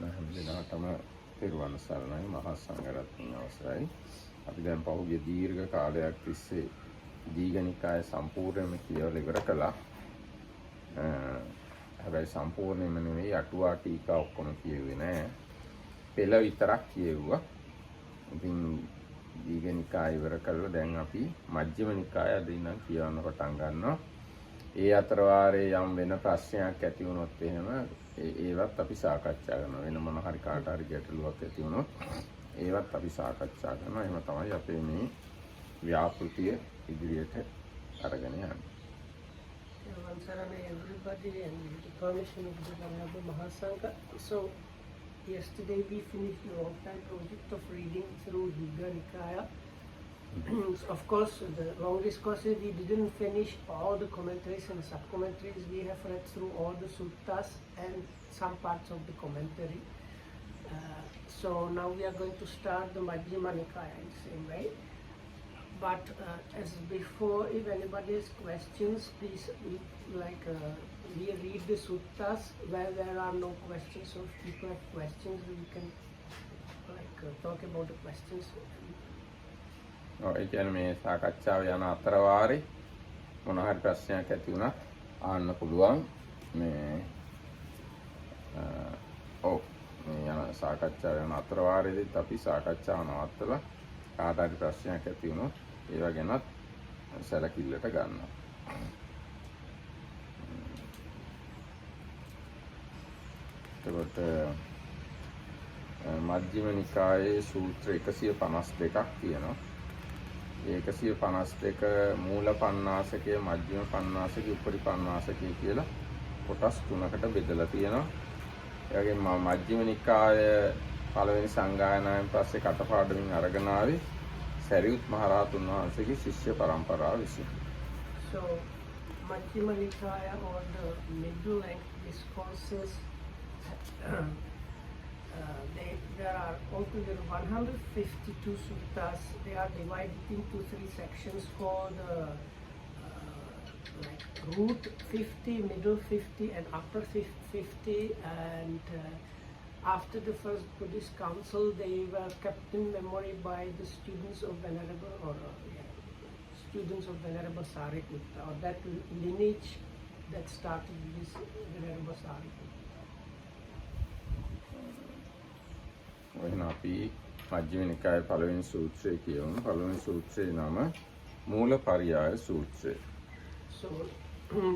හැමදෙනාටම පෙරවන සරණයි මහා සංඝරත්නයේ අවසරයි. අපි දැන් පහුගිය දීර්ඝ කාලයක් තිස්සේ දීඝනිකාය සම්පූර්ණයෙන්ම කියවලා ඉවර කළා. හැබැයි සම්පූර්ණයෙන්ම නෙවෙයි අටුවා ටීකා ඔක්කොම කියෙව්වේ නෑ. පෙළ විතරක් කියෙව්වා. ඉතින් දීඝනිකාය ඉවර කළා. දැන් අපි මජ්ක්‍ධිම නිකාය අද ඉඳන් කියවන්න පටන් ගන්නවා. ඒ අතර වාරේ යම් වෙන ප්‍රශ්නයක් ඇති වුණොත් එහෙම ඒවත් අපි සාකච්ඡා කරනවා. වෙන මොන හරි කාට හරි ගැටලුවක් ඇති වුණොත් ඒවත් අපි සාකච්ඡා කරනවා. එහෙම තමයි අපේ මේ ව්‍යාපෘතිය ඉදිරියට අරගෙන යන්නේ. Everybody and with the permission of the Honorable Mahasangha. So yesterday we finished the long-time project of reading through Dīඝā Of course, the long discourse we didn't finish all the commentaries and sub-commentaries. We have read through all the suttas and some parts of the commentary. So now we are going to start the Majjhima Nikaya in the same way. But as before, if anybody has questions, please we read the suttas where there are no questions. So if people have questions, we can talk about the questions. ඒ කියන්නේ මේ සාකච්ඡාව යන අතර වාරේ මොන හරි ප්‍රශ්නයක් ඇති වුණා අහන්න පුළුවන්. මේ මේ යන සාකච්ඡාව යන අතර වාරේදීත් අපි සාකච්ඡාව නවත්තලා කාට හරි ප්‍රශ්නයක් ඇති වුණොත් ඒවා ගැනත් සැලකිල්ලට ගන්නවා. එතකොට මජ්ක්‍ධිම නිකායේ සූත්‍ර 152ක් තියෙනවා. 152 මූල පණ්ණාසකය, මජ්ක්‍ධිම පණ්ණාසකය, උපරි පණ්ණාසකය කියලා කොටස් තුනකට බෙදලා තියෙනවා. ඒ වගේම මජ්ක්‍ධිම නිකාය පළවෙනි සංගායනාවෙන් පස්සේ කටපාඩමින් අරගෙන ආවේ සරියුත් මහ රහතුන් වහන්සේගේ ශිෂ්‍ය පරම්පරාව විසින්. So Majjhima Nikaya or the middle length discourses, there are altogether 152 suttas. They are divided into 3 sections called root 50, middle 50 and upper 50. And after the first Buddhist council, they were kept in memory by the students of Venerable Sariputta, or that lineage that started this Venerable Sariputta. එහෙනම් අපි මජ්ක්‍ධිම නිකායේ පළවෙනි සූත්‍රය කියවමු. පළවෙනි සූත්‍රයේ නම මූලපරියාය සූත්‍රය. So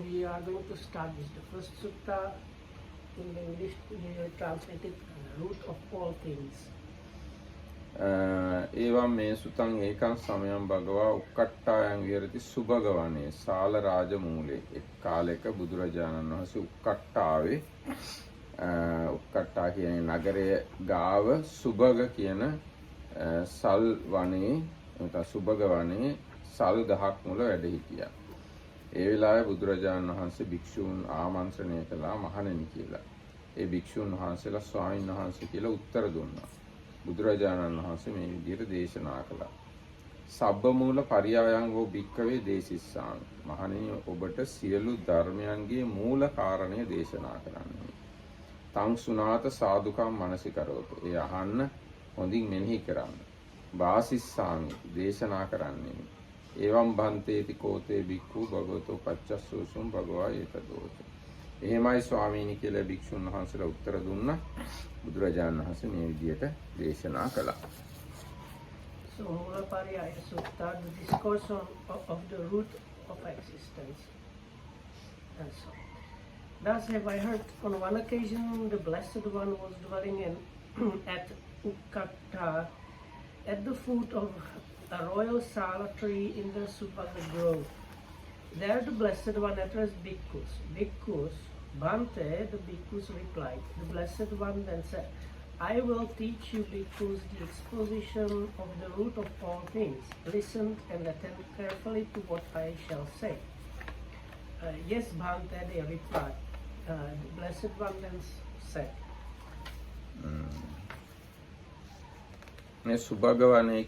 we are going to start with the first sutta. In English we translated root of all things. ඒවම් මේ සුතං ඒකං සමයං භගවා උක්කට්ඨායන් විහෙරති සුභගවනේ සාල රාජ මූලේ. එක් කාලයක බුදුරජාණන් වහන්සේ උක්කට්ඨාවේ උක්කට්ඨා කියන නගරයේ ගාව සුභග කියන සල් වනේ නැත්නම් සුභග වනේ සල් ගහක් මුල වැඩ හිටියා. ඒ වෙලාවේ බුදුරජාණන් වහන්සේ භික්ෂූන් ආමන්ත්‍රණය කළා මහණෙනි කියලා. ඒ භික්ෂූන් වහන්සේලා ස්වාමීන් වහන්සේ කියලා උත්තර දුන්නා. බුදුරජාණන් වහන්සේ මේ විදිහට දේශනා කළා. සබ්බ මූල පරියායං වූ භික්ඛවේ දේශිස්සාමි. මහණෙනි ඔබට සියලු ධර්මයන්ගේ මූල කාරණය දේශනා කරන්නේ. තං සුනාත සාදුකම් මනසිකරෝත. ඒ අහන්න හොඳින් මෙනෙහි කරන්න. වාසිස්සාමි දේශනා කරන්නේ. එවම් භන්තේති කෝතේ භික්ඛු භගවතෝ පච්චස්සෝසුම් භගවා ඒතදෝත. එහෙමයි ස්වාමීනි කියලා භික්ෂුන් වහන්සේලා උත්තර දුන්නා. බුදුරජාණන් වහන්සේ මේ විදිහට දේශනා කළා. So Moolapariyaya Sutta, the discourse of the root of existence. And so, thus have I heard on one occasion the Blessed One was dwelling at Ukkatta at the foot of a royal sala tree in the Suppaga grove. There the Blessed One addressed bhikkhus. Bhikkhus, Bhante, the bhikkhus replied. The Blessed One then said, I will teach you bhikkhus the exposition of the root of all things. Listen and attend carefully to what I shall say. Yes, Bhante, they replied. The Blessed One then said. මේ සුභගවනේ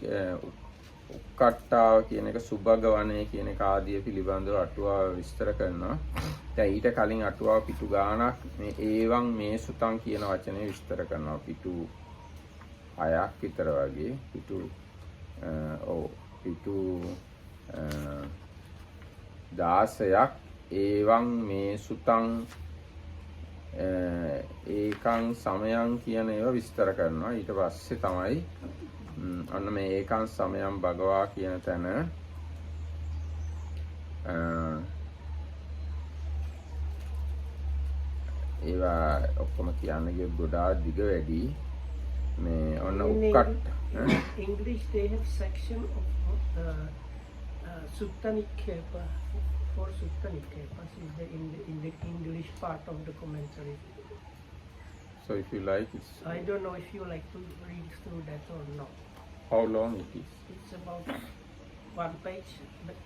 උක්කට්ටාව කියන එක සුභග වනය කියන එක ආදිය පිළිබඳව අටුවාව විස්තර කරනවා. දැන් ඊට කලින් අටුවාව පිටු ගානක් මේ ඒවං මේ සුතං කියන වචනේ විස්තර කරනවා. පිටු 6ක් විතර වගේ පිටු පිටු 16ක් ඒවං මේ සුතං ඒකං සමයං කියන ඒවා විස්තර කරනවා. ඊට පස්සේ තමයි අන්න මේ ඒකං සමයං භගවා කියන තැන ඒවා ඔක්කොම කියන්න ගියොත් ගොඩාක් දිග වැඩි. මේ ඔන්න උක්කට English they have section of Sutta Nikkepa. For Sutta Nikkepas is in the English part of the commentary. So if you like, it's I don't know if you like to read through that or not. how long it is? It's about one page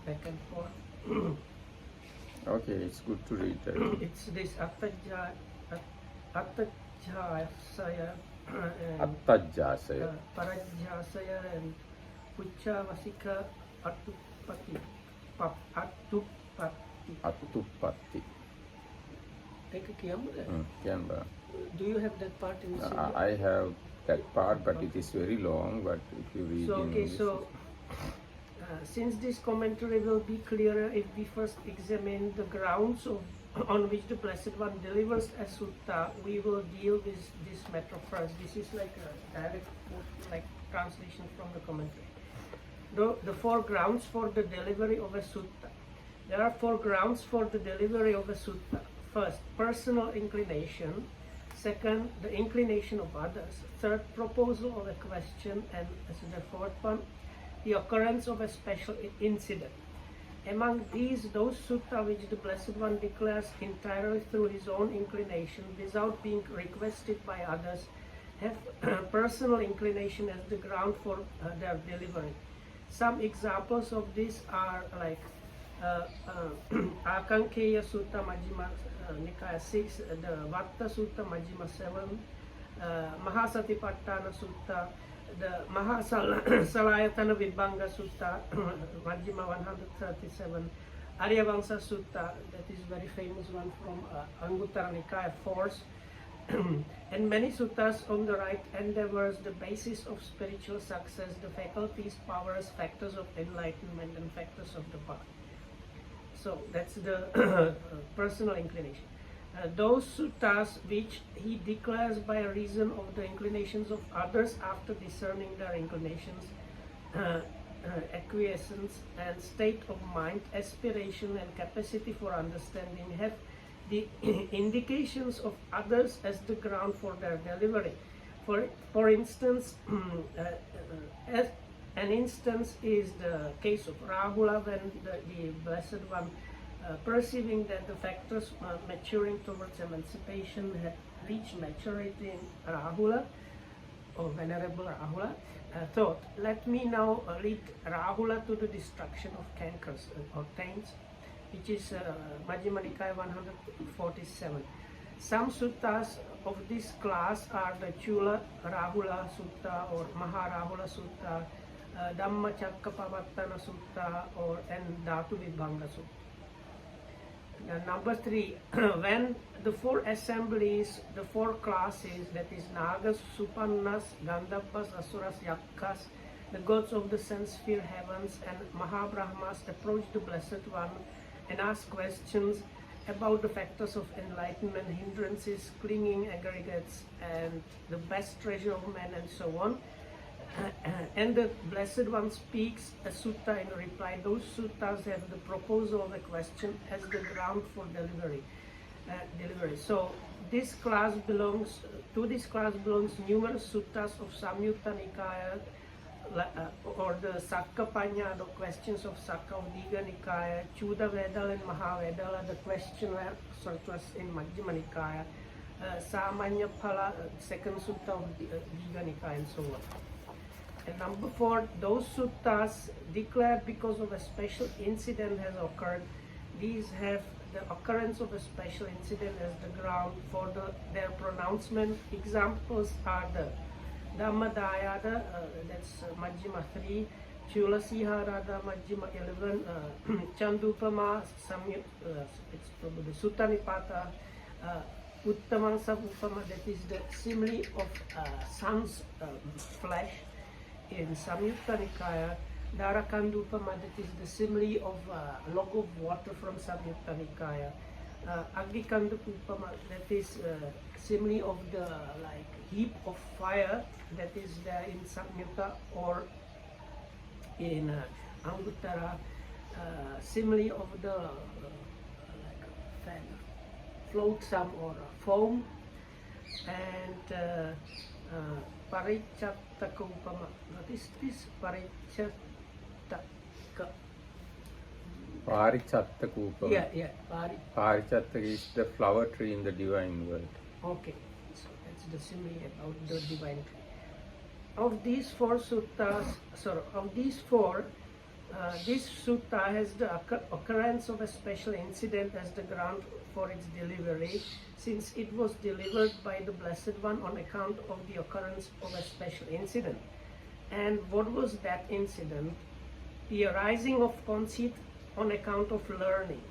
back and forth. Okay, it's good to read that. It's this Attajjaya අත්තජ්ජාසය Parajjasaya and Pucchavasika Attupati. අත්තුප්පත්ති Take a camera. කියන්න බෑ. Do you have that part in the I have that part, but it is very long. But if you read So in okay, English, so since this commentary will be clearer if we first examine the grounds on which the Blessed One delivers a sutta, we will deal with this matter first. This is like a direct translation from the commentary. The four grounds for the delivery of a sutta. There are four grounds for the delivery of a sutta. First, personal inclination. Second, the inclination of others. Third, proposal of a question. And as the fourth one, the occurrence of a special incident. Among these, those sutta which the Blessed One declares entirely through his own inclination without being requested by others have personal inclination as the ground for their delivery. Some examples of this are like Akankeya Sutta Majjhima Nikaya 6, the Vatta Sutta Majjhima 7, Mahasatipattana Sutta, the Mahasalayatana Vibhanga Sutta Majjhima 137, Aryavamsa Sutta, that is very famous one from Anguttara Nikaya 4, and many suttas on the right endeavors, the basis of spiritual success, the faculties, powers, factors of enlightenment, and factors of the path. So that's the personal inclination. Those suttas which he declares by reason of the inclinations of others after discerning their inclinations, acquiescence and state of mind, aspiration and capacity for understanding have the indications of others as the ground for their delivery. For instance, as an instance is the case of Rahula, when the Blessed One, perceiving that the factors maturing towards emancipation had reached maturity in Rahula, or Venerable Rahula, thought, let me now lead Rahula to the destruction of cankers or taints, which is Majjhima Nikaya 147. Some suttas of this class are the Chula Rahula Sutta or Maharahula Sutta, Dhamma Chakkapavattana Sutta and Dhatu Vibhanga Sutta. Number 3, when the four assemblies, the four classes, that is Nagas, Supannas, Gandharvas, Asuras, Yakkas, the gods of the sense sphere heavens and Mahabrahmas approach the Blessed One and ask questions about the factors of enlightenment, hindrances, clinging aggregates, and the best treasure of man, and so on. And the Blessed One speaks a sutta in reply. Those suttas have the proposal of a question as the ground for delivery. So this class belongs numerous suttas of Samyutta Nikaya, or the Sakkapanya, the questions of Sakka of Digha Nikaya, Chuda Vedala and Mahavedala, the question such was in Majjhima Nikaya, Samanya Phala, second sutta of Digha Nikaya, and so on. And number 4, those suttas declared because of a special incident has occurred. These have the occurrence of a special incident as the ground for their pronouncement. Examples are the Dhammadayada, that's Majjhima 3, Chulasihara Majjhima 11, Chandupama Samyut, it's probably Sutta Nipata, Uttamang Samupama, that is the simile of sun's flesh in Samyutta Nikaya. Dharakandupama, that is the simile of log of water from Samyutta Nikaya. Agnikandupama, that is simile of the like heap of fire that is there in Samyutta, or in Anguttara, simile of the like a fan, flotsam or foam, and Parichattaka Upama. What is this? Parichattaka. Parichattaka. Yeah. Parichattaka is the flower tree in the divine world. Okay, so that's the simile about the divine tree. Of these four suttas, this sutta has the occurrence of a special incident as the ground for its delivery, since it was delivered by the Blessed One on account of the occurrence of a special incident. And what was that incident? The arising of conceit on account of learning.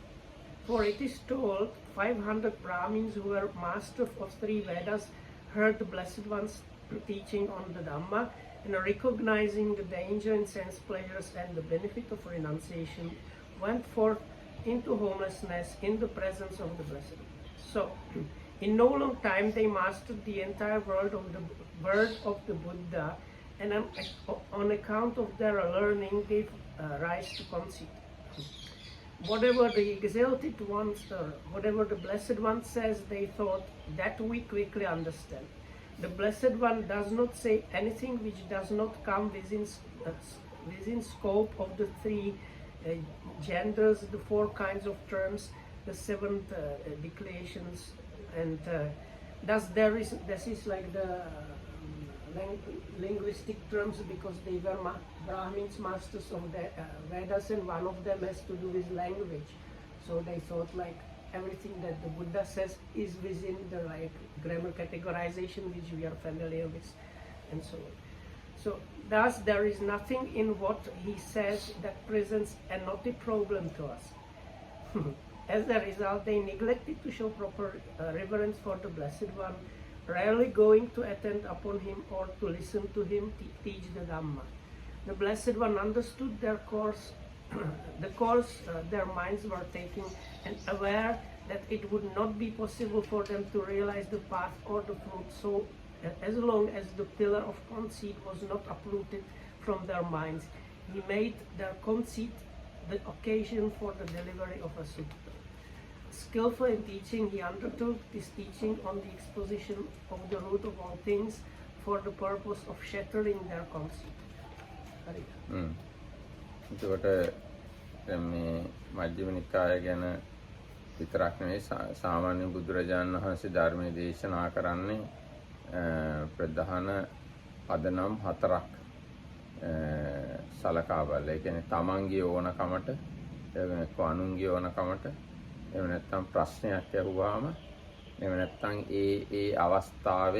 For it is told, 500 Brahmins who were masters of 3 Vedas heard the Blessed One's teaching on the Dhamma, and recognizing the danger in sense pleasures and the benefit of renunciation, went forth into homelessness in the presence of the Blessed One. So, in no long time they mastered the entire word of the Buddha, and on account of their learning gave rise to conceit. Whatever the exalted ones or whatever the Blessed One says, they thought, that we quickly understand. The Blessed One does not say anything which does not come within scope of the 3 genders, the 4 kinds of terms, the 7 declarations, and thus this is like the linguistic terms, because they were Brahmins, masters of the Vedas, and one of them has to do with language. So they thought like everything that the Buddha says is within the like grammar categorization which we are familiar with, and so on. So thus there is nothing in what he says that presents a knotty problem to us. As a result, they neglected to show proper reverence for the Blessed One, rarely going to attend upon him or to listen to him teach the Dhamma. The Blessed One understood their course, the course their minds were taking, and aware that it would not be possible for them to realize the path or the fruit, so as long as the pillar of conceit was not uprooted from their minds, he made their conceit the occasion for the delivery of a sutta. Skillful in teaching, he undertook this teaching on the exposition of the root of all things for the purpose of shattering their conceit. එතකොට දැන් මේ මජ්ක්‍ධිම නිකාය ගැන විතරක් නෙවෙයි සාමාන්‍ය බුදුරජාණන් වහන්සේ ධර්මයේ දේශනා කරන්නේ ප්‍රධාන පදනම් 4ක් සලකා බලලා. ඒ කියන්නේ තමන්ගේ ඕනකමට, එහෙම අනුන්ගේ ඕනකමට, එහෙම නැත්නම් ප්‍රශ්නයක් ඇහුවාම, එහෙම නැත්නම් ඒ අවස්ථාව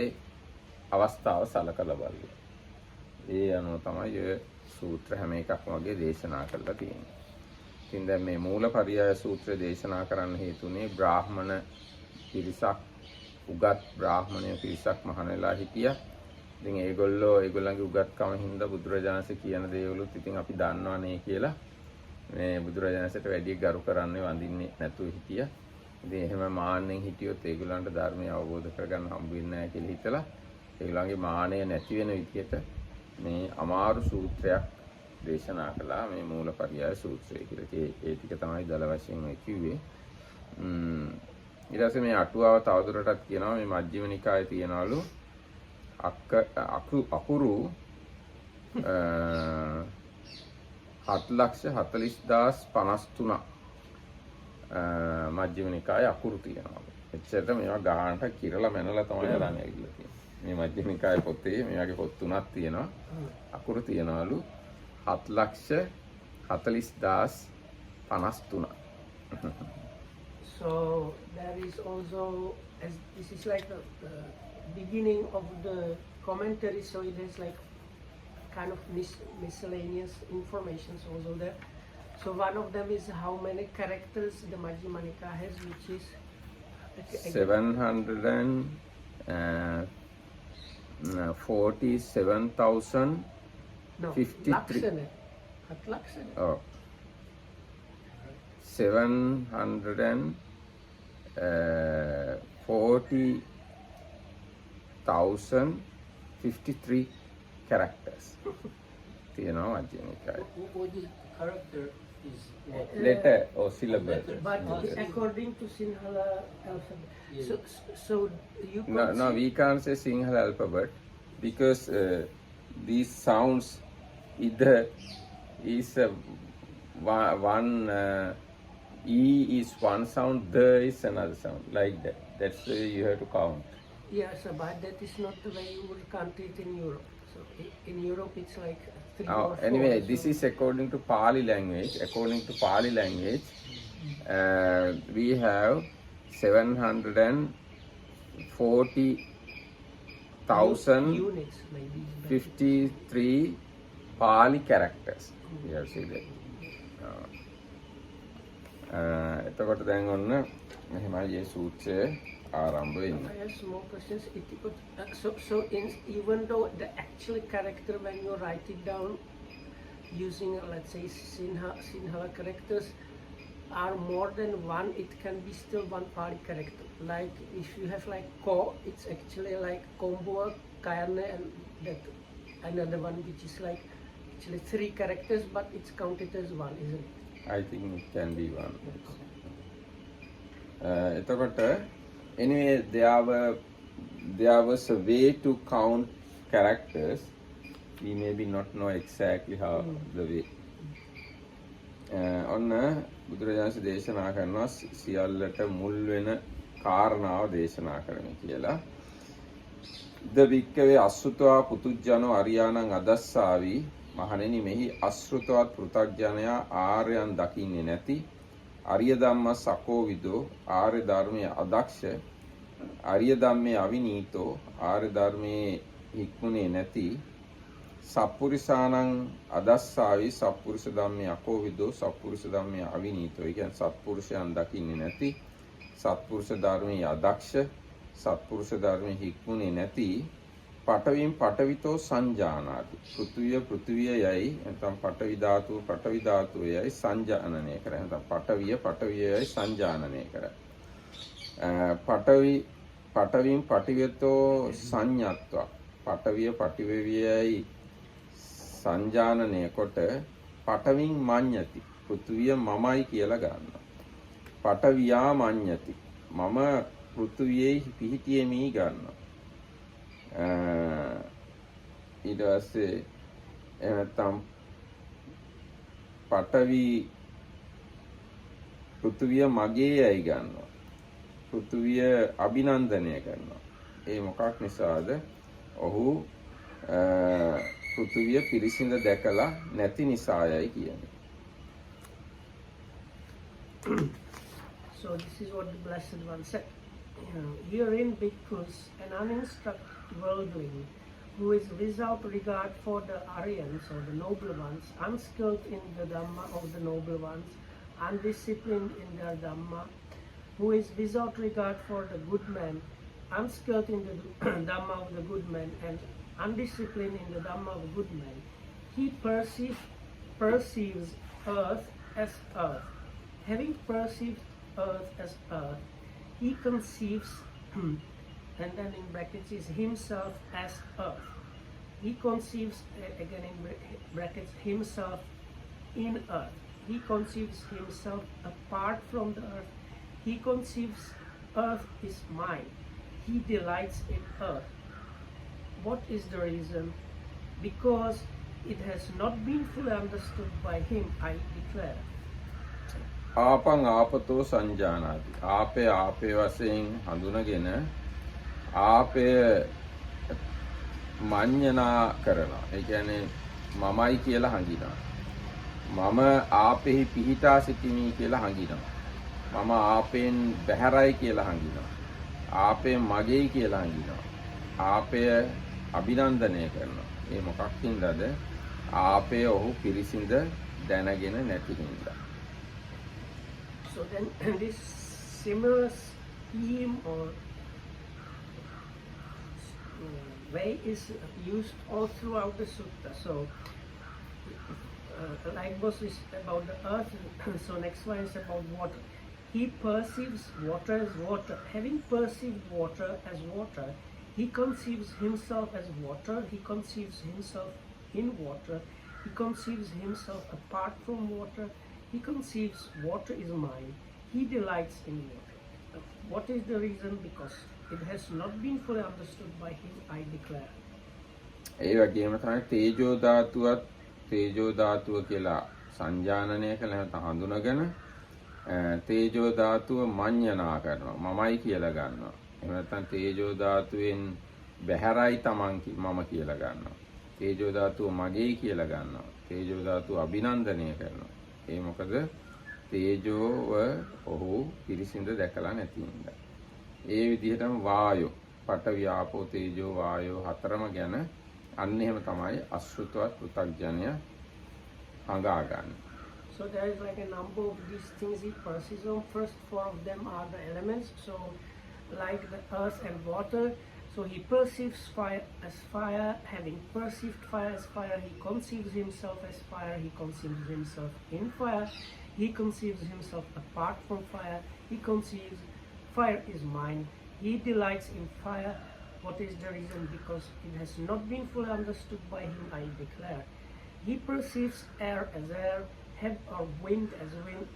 සලකලා බලලා. ඒ අනුව තමයි ඔය සූත්‍ර හැම එකක්ම වගේ දේශනා කරලා තියෙන්නේ. ඉතින් දැන් මේ මූලපරියාය සූත්‍රය දේශනා කරන්න හේතුනේ බ්‍රාහ්මණ පිරිසක්, උගත් බ්‍රාහ්මණය පිරිසක් මහාන වෙලා හිටියා. ඉතින් ඒගොල්ලන්ගේ උගත්කම හින්දා බුදුරජාණන්සේ කියන දේවලුත් ඉතින් අපි දන්නවනේ කියලා මේ බුදුරජාණන්සේට වැඩි ගරු කරන්නේ වඳින්නේ නැතුව හිටියා. ඉතින් එහෙම මාන්නෙන් හිටියොත් ඒගොල්ලන්ට ධර්මය අවබෝධ කරගන්න හම්බ වෙන්නේ නැහැ කියලා හිතලා ඒගොල්ලන්ගේ මානය නැති වෙන විදියට මේ අමාරු සූත්‍රයක් දේශනා කළා, මේ මූලපරියාය සූත්‍රය කියලා. ඒ ටික තමයි දල වශයෙන් මේ කිව්වේ. ඊට පස්සේ මේ අටුවාව තවදුරටත් කියනවා මේ මජ්ක්‍ධිම නිකායේ තියනවලු අකුරු 7,40,053 මජ්ක්‍ධිම නිකායේ අකුරු තියනවා. එච්චරට මේවා ගානට කිරලා මැනලා තමයි අරන් ඇවිල්ලා තියෙන්නේ. මේ මජ්ක්‍ධිම නිකායේ පොතේ මේ වගේ පොත් 3ක් තියෙනවා. අකුරු තියනවලු 7,40,053. So there is also, as this is like the beginning of the commentary, so it has like kind of miscellaneous informations also there. So one of them is how many characters the Majjhima Nikaya has, which is 747,053. no, Laksana. Not Laksana. Oh. 740,053 characters. තියෙනවා Majjhima Nikaya. What is character is what? Letter or syllable. But according to Sinhala alphabet. So you No, could no, see- we can't say Sinhala alphabet because these sounds either is one E is one sound, the is another sound, like that. That's the way you have to count. Yes, but that is not the way you would count it in Europe. So in Europe it's like 3 or 4. Anyway, so this is according to Pali language. According to Pali language, we have 740,053 units maybe. Pali characters. You have seen that. එතකොට දැන් ඔන්න මෙහෙමයි මේ සූත්‍රය ආරම්භ වෙන්නේ. I have some more questions. So even though the actual character when you write it down using let's say Sinhala characters are more than one, it can be still one Pali character. Like if you have like ko, it's actually like Kombua, Kayane, and that another one which is like actually 3 characters, but it's counted as one, isn't it? I think it can be one. එතකොට anyway there was a way to count characters. We maybe not know exactly how the way. ඔන්න බුදුරජාණන් දේශනා කරනවා සියල්ලට මුල් වෙන කාරණාව දේශනා කරන්න කියලා. ද වික්කවේ අසුතවා පුතුජනෝ අරියාණං අදස්සාවි මහණෙනි මෙහි අසෘතවත් පෘථග්ජනයා ආර්යයන් දකින්නේ නැති අරිය ධම්ම සකෝවිදෝ ආර්ය ධර්මයේ අදක්ෂ ආර්ය ධම්මේ අවිනීතෝ ආර්ය ධර්මයේ හික්මුනේ නැති සප්පුරිසානං අදස්සාවි සප්පුරුෂ ධම්මේ අකෝවිදෝ සප්පුරුෂ ධම්මේ අවිනීතෝ. ඒ කියන්නේ සත්පුරුෂයන් දකින්නේ නැති සත්පුරුෂ ධර්මයේ අදක්ෂ සත්පුරුෂ ධර්මයේ හික්මුනේ නැති පඨවින් පඨවිතෝ සංජානාති. පෘථුවිය යයි නැත්නම් පඨවි ධාතුව යයි සංජානනය කරයි. නැත්නම් පඨවිය යයි සංජානනය කරයි. පඨවින් පඨවිතෝ සංඤත්වා. පඨවිය යයි සංජානනය කොට පඨවින් මඤ්ඤති. පෘථුවිය මමයි කියලා ගන්නවා. පඨවියා මඤ්ඤති. මම පෘථුවියේ පිහිටියෙමි ගන්නවා. ඊට පස්සේ එනතම් පෘථුවිය මගේ යයි ගන්නවා. පෘථුවිය අභිනන්දනය කරනවා. ඒ මොකක් නිසාද? ඔහු පෘථුවිය පිරිසිඳ දැකලා නැති නිසායයි කියන්නේ. So this is what the Blessed One said. Herein bhikkhus, an uninstructed worldling, who is without regard for the Aryans or the noble ones, unskilled in the Dhamma of the noble ones, undisciplined in their Dhamma, who is without regard for the good man, unskilled in the Dhamma of the good man, and undisciplined in the Dhamma of the good man, he perceives earth as earth. Having perceived earth as earth, he conceives, and then in brackets is himself as earth. He conceives, again in brackets, himself in earth. He conceives himself apart from the earth. He conceives earth is mine. He delights in earth. What is the reason? Because it has not been fully understood by him, I declare. ආපං ආපතෝ සංජානාති. ආපේ වශයෙන් හඳුනගෙන ආපය මඤ්ඤණා කරනවා. ඒ කියන්නේ මමයි කියලා හංගිනවා. මම ආපෙහි පිහිටා සිටිමි කියලා හංගිනවා. මම ආපෙන් බැහැරයි කියලා හංගිනවා. ආපය මගේයි කියලා හංගිනවා. ආපය අභිනන්දනය කරනවා. ඒ මොකක් හින්දාද? ආපය ඔහු පිරිසිඳ දැනගෙන නැති හින්දා. So then this similar scheme or way is used all throughout the sutta. So like was is about the earth, so next one is about water. He perceives water as water. Having perceived water as water, he conceives himself as water, he conceives himself in water, he conceives himself apart from water, he conceives water is mine, he delights in water. What is the reason? Because it has not been fully understood by him, I declare. ඒ වගේම තමයි තේජෝ ධාතුවත් තේජෝ ධාතුව කියලා සංජානනය කළ නැත්නම් හඳුනගෙන තේජෝ ධාතුව මඤ්ඤණා කරනවා මමයි කියලා ගන්නවා. එහෙම නැත්නම් තේජෝ ධාතුවෙන් බැහැරයි තමන් මම කියලා ගන්නවා. තේජෝ ධාතුව මගේයි කියලා ගන්නවා. තේජෝ ධාතුව අභිනන්දනය කරනවා. ඒ මොකද තේජෝව ඔහු පිරිසිඳ දැකලා නැති හින්දා. ඒ විදිහටම වායෝ පඨවි ආපෝ තේජෝ වායෝ හතරම ගැන අන්න එහෙම තමයි අශෘතවත් පෘථග්ජනය හඟාගන්නේ. So there is like a number of these things he perceives on. First four of them are the elements. So like the earth and water. So he perceives fire as fire. Having perceived fire as fire, he conceives himself as fire. He conceives himself in fire. He conceives himself apart from fire. He conceives fire is mine. He delights in fire. What is the reason? Because it has not been fully understood by him, I declare. He perceives air as air, or wind as wind.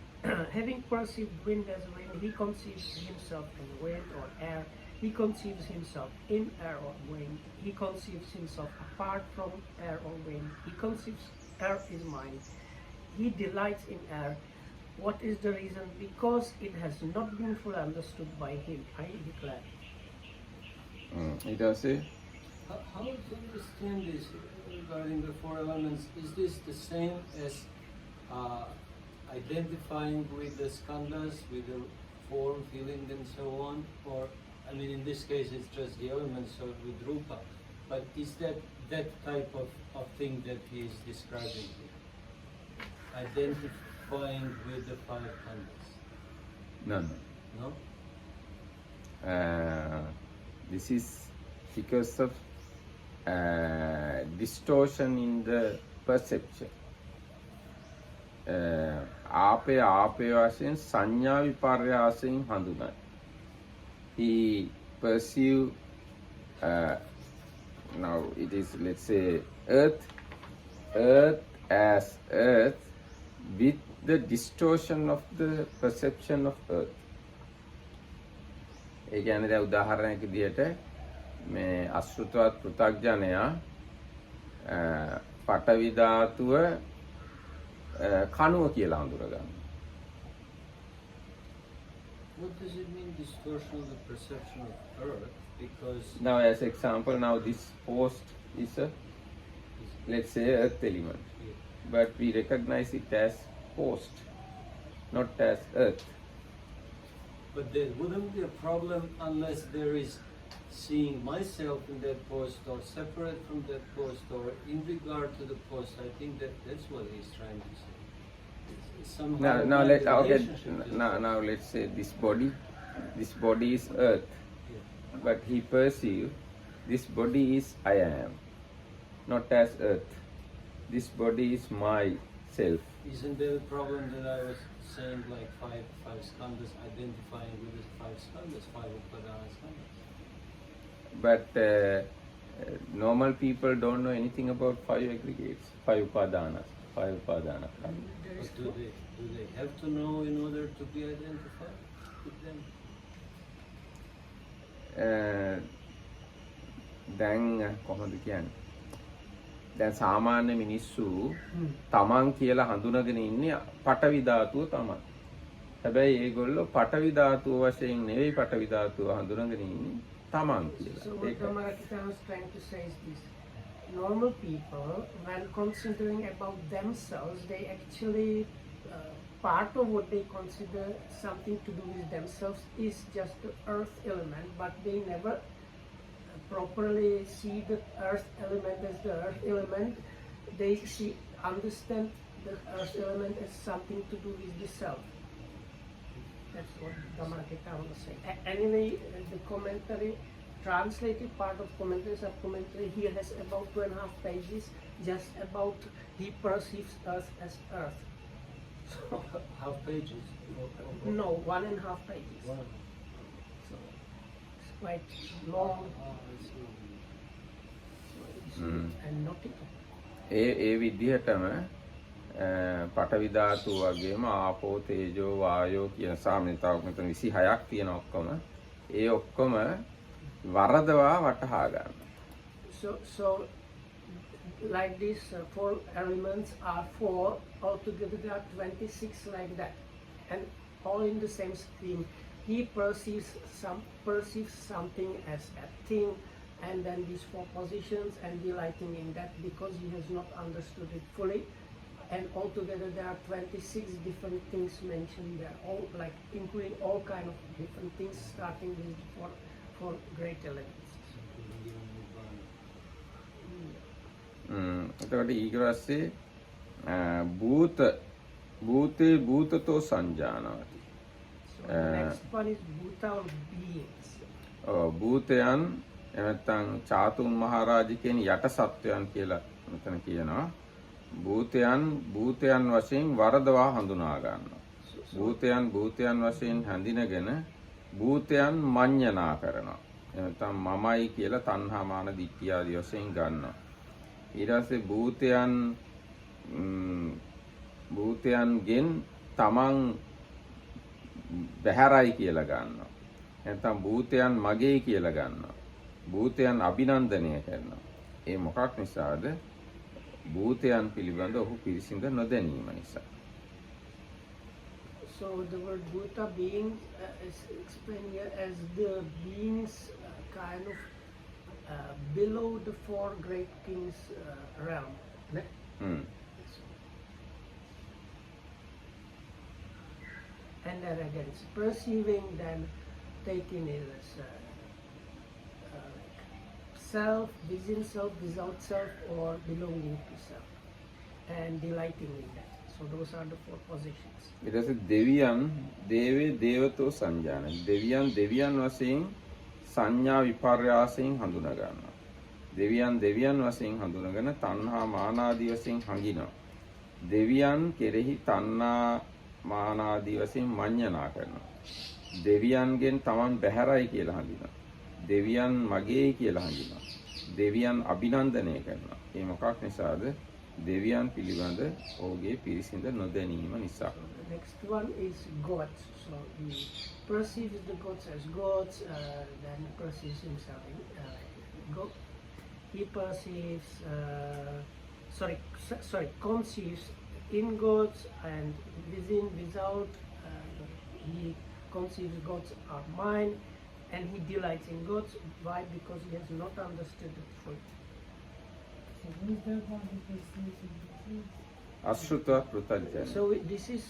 Having perceived wind as wind, he conceives himself in wind or air. He conceives himself in air or wind. He conceives himself apart from air or wind. He conceives air is mine. He delights in air. What is the reason? Because it has not been fully understood by him, I declare. ඊට පස්සේ How to understand this regarding the four elements? Is this the same as identifying with the skandhas, with the form, feeling, and so on? Or, I mean, in this case, it's just the elements, so with rupa. But is that type of thing that he is describing here? Identifying with the five skandhas? no. No? This is because of distortion in the perception. ආපය වශයෙන් සංඥා විපර්යාසයෙන් හඳුනයි. He perceive now it is, let's say, earth as earth with the distortion of the perception of earth. ඒ කියන්නේ දැන් උදාහරණයක් විදිහට මේ අශෘතවත් පෘථග්ජනයා පඨවි ධාතුව කණුව කියලා හඳුනගන්නවා. What does it mean, distortion of the perception of earth? Because Now as example, now this post is a, let's say, earth element, but we recognize it as post, not as earth. But there wouldn't be a problem unless there is seeing myself in that post or separate from that post or in regard to the post. I think that's what he's trying to say. It's somehow Now the let's relationship is- now let's say this body is earth, Yeah. but he perceive this body is I am, not as earth. This body is myself. Isn't there a problem that I was saying, like five skandhas, identifying with the five skandhas, five upadana skandhas? But normal people don't know anything about five aggregates, five upadanas. There But is do they have to know in order to be identified with them? දැන් කොහොමද කියන්නේ? දැන් සාමාන්‍ය මිනිස්සු තමන් කියලා හඳුනගෙන ඉන්නේ පඨවි ධාතුව තමයි. හැබැයි ඒගොල්ලෝ පඨවි ධාතුව වශයෙන් නෙවෙයි පඨවි ධාතුව හඳුනගෙන ඉන්නේ තමන් කියලා. So what Ramarakita was trying to say is this. Normal people, when considering about themselves, they actually, part of what they consider something to do with themselves is just the earth element, but they never properly see the earth element as the earth element, they understand the earth element as something to do with the self. That's what Dhammakaya was saying. Anyway, the commentary, translated part of commentary, sub-commentary here has about 2.5 pages, just about he perceives us as earth. So, Half pages? no, 1.5 pages. One. So it's quite long I see. and nautical. ඒ විදිහටම පඨවි ධාතු වගේම ආපෝ තේජෝ වායෝ කියන සාමිතාවක් මෙතන 26ක් තියෙන ඔක්කොම ඒ ඔක්කොම වරදවා වටහා ගන්න. So like these 4 elements are 4, altogether there are 26 like that, and all in the same stream. He perceives something as a thing, and then these 4 positions and delighting in that because he has not understood it fully. And altogether there are 26 different things mentioned there, all like including all kind of different things, starting with four great elements. එතකොට ඊට පස්සේ භූතේ භූතතෝ සංජානාති. So the next one is bhuta or beings. භූතයන් එනත්තම් චාතුන් මහරජ කියන යට සත්වයන් කියලා මෙතන කියනවා. භූතයන් වශයෙන් වරදවා හඳුනා ගන්නවා. භූතයන් වශයෙන් හඳිනගෙන භූතයන් මඤ්ඤණා කරනවා. එනත්තම් මමයි කියලා තණ්හා මාන දිට්ඨිය ආදී වශයෙන් ගන්නවා. ඊට පස්සේ භූතයන්ගෙන් තමන් බැහැරයි කියලා ගන්නවා. නැත්නම් භූතයන් මගේ කියලා ගන්නවා. භූතයන් අභිනන්දනය කරනවා. ඒ මොකක් නිසාද? භූතයන් පිළිබඳ ඔහු පිරිසිඳ නොදැනීම නිසා. So the word bhuta being is explained here as the beings kind of below the 4 great kings realm. And then again, it's perceiving, then taking it as self, within self, without self, or belonging to self, and delighting in that. So those are the 4 positions. ඊට පස්සේ දෙවියන් දේවේ දේවතෝ සංජානන. දෙවියන් වශයෙන් සංඥා විපර්යාසයෙන් හඳුනා ගන්නවා. දෙවියන් වශයෙන් හඳුනගෙන තණ්හා මාන ආදී වශයෙන් හංගිනවා. දෙවියන් කෙරෙහි තණ්හා මාන ආදී වශයෙන් මඤ්ඤණා කරනවා. දෙවියන්ගෙන් තමන් බැහැරයි කියලා හඳිනවා. දෙවියන් මගේ කියලා හඳිනවා. දෙවියන් අභිනන්දනය කරනවා. ඒ මොකක් නිසාද? දෙවියන් පිළිබඳ ඔහුගේ පිරිසිඳ නොදැනීම නිසා. The next one is gods. So he perceives the gods as gods, then perceives himself in God. He perceives, conceives in gods and within, without. He conceives gods are mine, and he delights in gods. Why? Because he has not understood it fully. අශෘතව පෘථග්ජන. So this is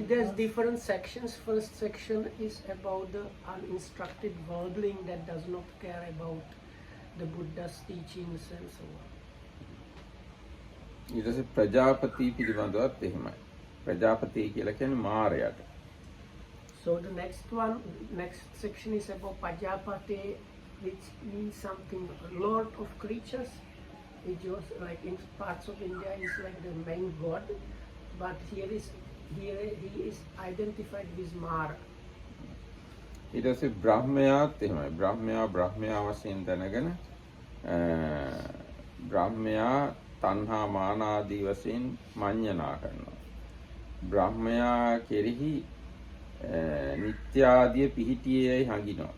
there's different sections. First section is about the uninstructed worldling that does not care about the Buddha's teachings and so on. ඊට පස්සේ ප්‍රජාපති පිළිබඳවත් එහෙමයි. ප්‍රජාපති කියලා කියන්නේ මාරයාට. So the next section is about Pajapati, which means something lord of creatures, which was like in parts of India is like the main god, but here he is identified with Mara. ඊට පස්සේ බ්‍රහ්මයාත් එහෙමයි. බ්‍රහ්මයා වශයෙන් දැනගෙන බ්‍රහ්මයා තණ්හා මාන ආදී වශයෙන් මඤ්ඤණා කරනවා. බ්‍රහ්මයා කෙරෙහි නිත්‍ය ආදී පිහිටියේ හංගිනවා.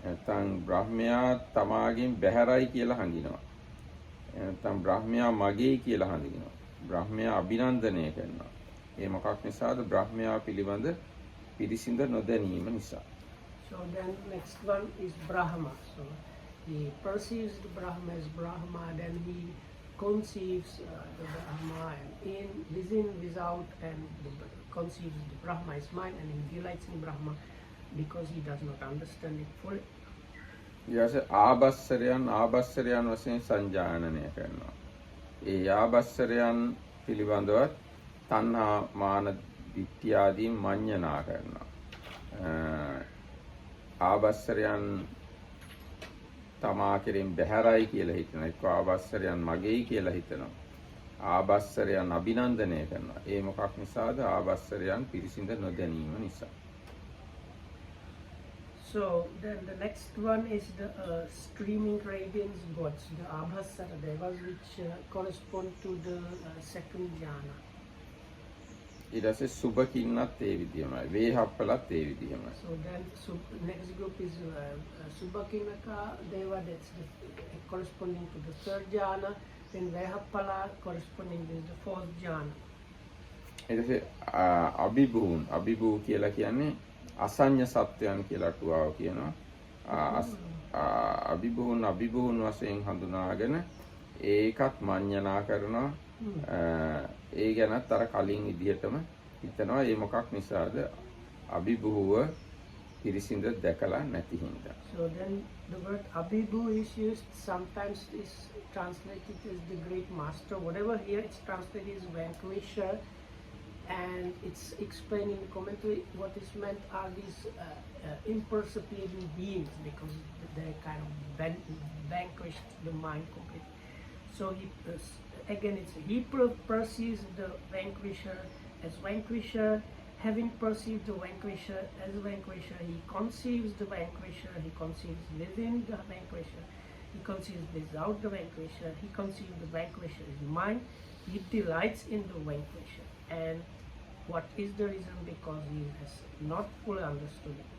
නැත්නම් බ්‍රහ්මයා තමාගෙන් බැහැරයි කියලා හංගිනවා. නැත්නම් බ්‍රහ්මයා මගේ කියලා හංගිනවා. බ්‍රහ්මයා අභිනන්දනය කරනවා. ඒ මොකක් නිසාද? බ්‍රහ්මයා පිළිබඳ පිරිසිඳ නොදැනීම නිසා. So then next one is Brahma. So he perceives the Brahma as Brahma, then he conceives the Brahma and within, without, and conceives the Brahma is mine, and he delights in Brahma because he does not understand it fully. ඊට ආභස්සරයන් වශයෙන් සංජානනය කරනවා. ඒ ආභස්සරයන් පිළිබඳව තණ්හා මාන ditthි ආදී මඤ්ඤණා කරනවා. ආභස්සරයන් තමා කෙරෙන් බැහැරයි කියලා හිතනවා. එක්ක ආභස්සරයන් මගේයි කියලා හිතනවා. ආභස්සරයන් අභිනන්දනය කරනවා. ඒ මොකක් නිසාද? ආභස්සරයන් පිරිසිඳ නොදැනීම නිසා. So then the next one is the streaming radiance gods, the Abhasara devas, which correspond to the second jhana. ඊට පස්සේ සුභ කින්නත් ඒ විදිහමයි. වේහප්පලත් ඒ විදිහමයි. So then next group is Subhakinaka Deva, that's corresponding to the third jhana. Then Vehappala corresponding to the fourth jhana. ඊට පස්සේ අභිභූන් කියලා කියන්නේ අසඤ්ඤ සත්‍යයන් කියලා අටුවාව කියනවා. අභිභූන් වශයෙන් හඳුනාගෙන ඒකත් මඤ්ඤණා කරනවා. ඒ ගැනත් අර කලින් විදිහටම හිතනවා. ඒ මොකක් නිසාද? අභිභූව පිරිසිඳ දැකලා නැති හින්දා. So then the word Abhibhu is used, sometimes is translated as the great master. Whatever here it's translated as vanquisher, and it's explained in the commentary what is meant are these imperceptible beings, because they kind of vanquished the mind completely. So again he perceives the vanquisher as vanquisher. Having perceived the vanquisher as vanquisher, he conceives the vanquisher, he conceives within the vanquisher, he conceives without the vanquisher, he conceives the vanquisher as mind, he delights in the vanquisher. And what is the reason? Because he has not fully understood it.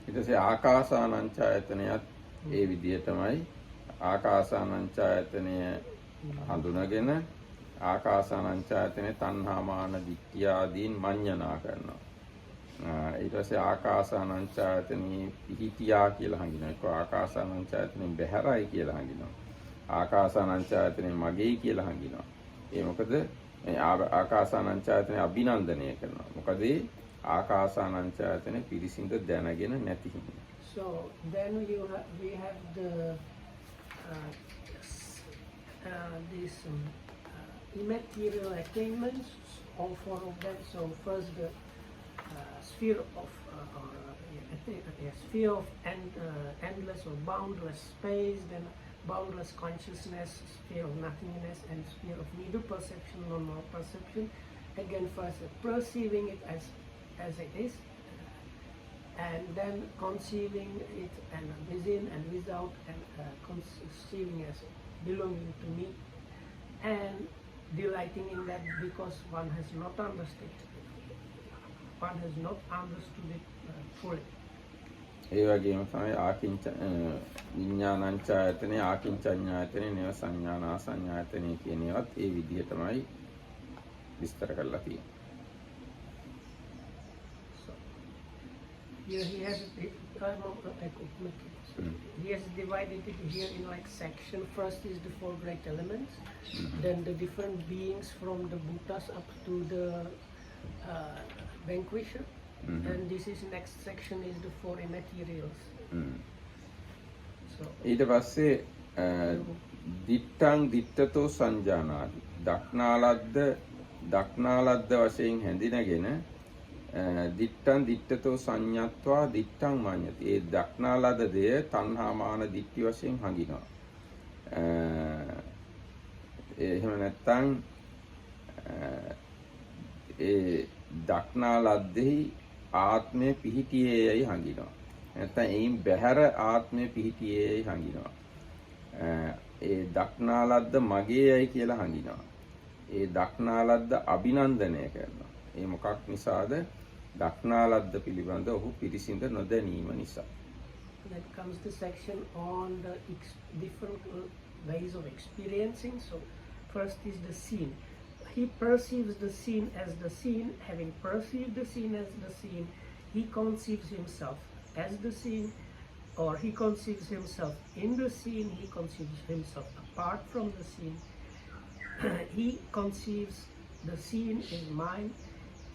ඊට පස්සේ ආකාසානංචායතනයත් ඒ විදිහටමයි. ආකාසානංචායතනය හඳුනගෙන ආකාසානංචායතනේ තණ්හා මාන ditthි ආදීන් මඤ්ඤණා කරනවා. ඊට පස්සේ ආකාසානංචායතනේ පිහිටියා කියලා හඳුනනවා. ඒක ආකාසානංචායතනේ බැහැරයි කියලා හඳුනනවා. ආකාසානංචායතනේ මගේයි කියලා හඳුනනවා. ඒ මොකද මේ ආකාසානංචායතනේ අභිනන්දනය කරනවා. මොකද ආකාසානංචායතනේ පිරිසිඳ දැනගෙන නැති හින්දා. So then we have the these immaterial attainments, all four of them. So first the sphere of endless or boundless space, then boundless consciousness, sphere of nothingness, and sphere of neither perception nor non-perception. Again, first perceiving it as it is, and then conceiving it and within and without, and conceiving as belonging to me, and delighting in that because one has not understood it fully. ඒ වගේම තමයි ආකින්ච විඥානංචායතනේ ආකින්චඤ්ඤායතනේ නේව සංඥානාසඤ්ඤායතනේ කියන ඒවාත් ඒ විදිහටමයි විස්තර කරලා තියෙන්නේ. Here he has he has divided it here in like section. First is the four great elements, then the different beings from the Bhutas up to the vanquisher, and this is next section is the four immaterials. So ඊට පස්සේ දිත්තං දිත්තතෝ සංජානාති දක්නාලද්ද වශයෙන් හැඳිනගෙන දිත්තං දිත්තතෝ සංඤත්වා දිත්තං මඤ්ඤති. ඒ දක්නාලද දෙය තණ්හා මාන දිට්ඨි වශයෙන් හඟිනවා. එහෙම නැත්නම් ඒ දක්නාලද්දෙහි ආත්මය පිහිටියේයි හඟිනවා. නැත්නම් එයින් බැහැර ආත්මය පිහිටියේයි හඟිනවා. ඒ දක්නාලද්ද මගේයයි කියලා හඟිනවා. ඒ දක්නාලද්ද අභිනන්දනය කරනවා. ඒ මොකක් නිසාද? දක්නාලද්ද පිළිබඳ ඔහු පිරිසිඳ නොදැනීම නිසා. that comes the section on the different ways of experiencing. So first is the scene. He perceives the scene as the scene. Having perceived the scene as the scene, he conceives himself as the scene, or he conceives himself in the scene, he conceives himself apart from the scene. He conceives the scene is mine.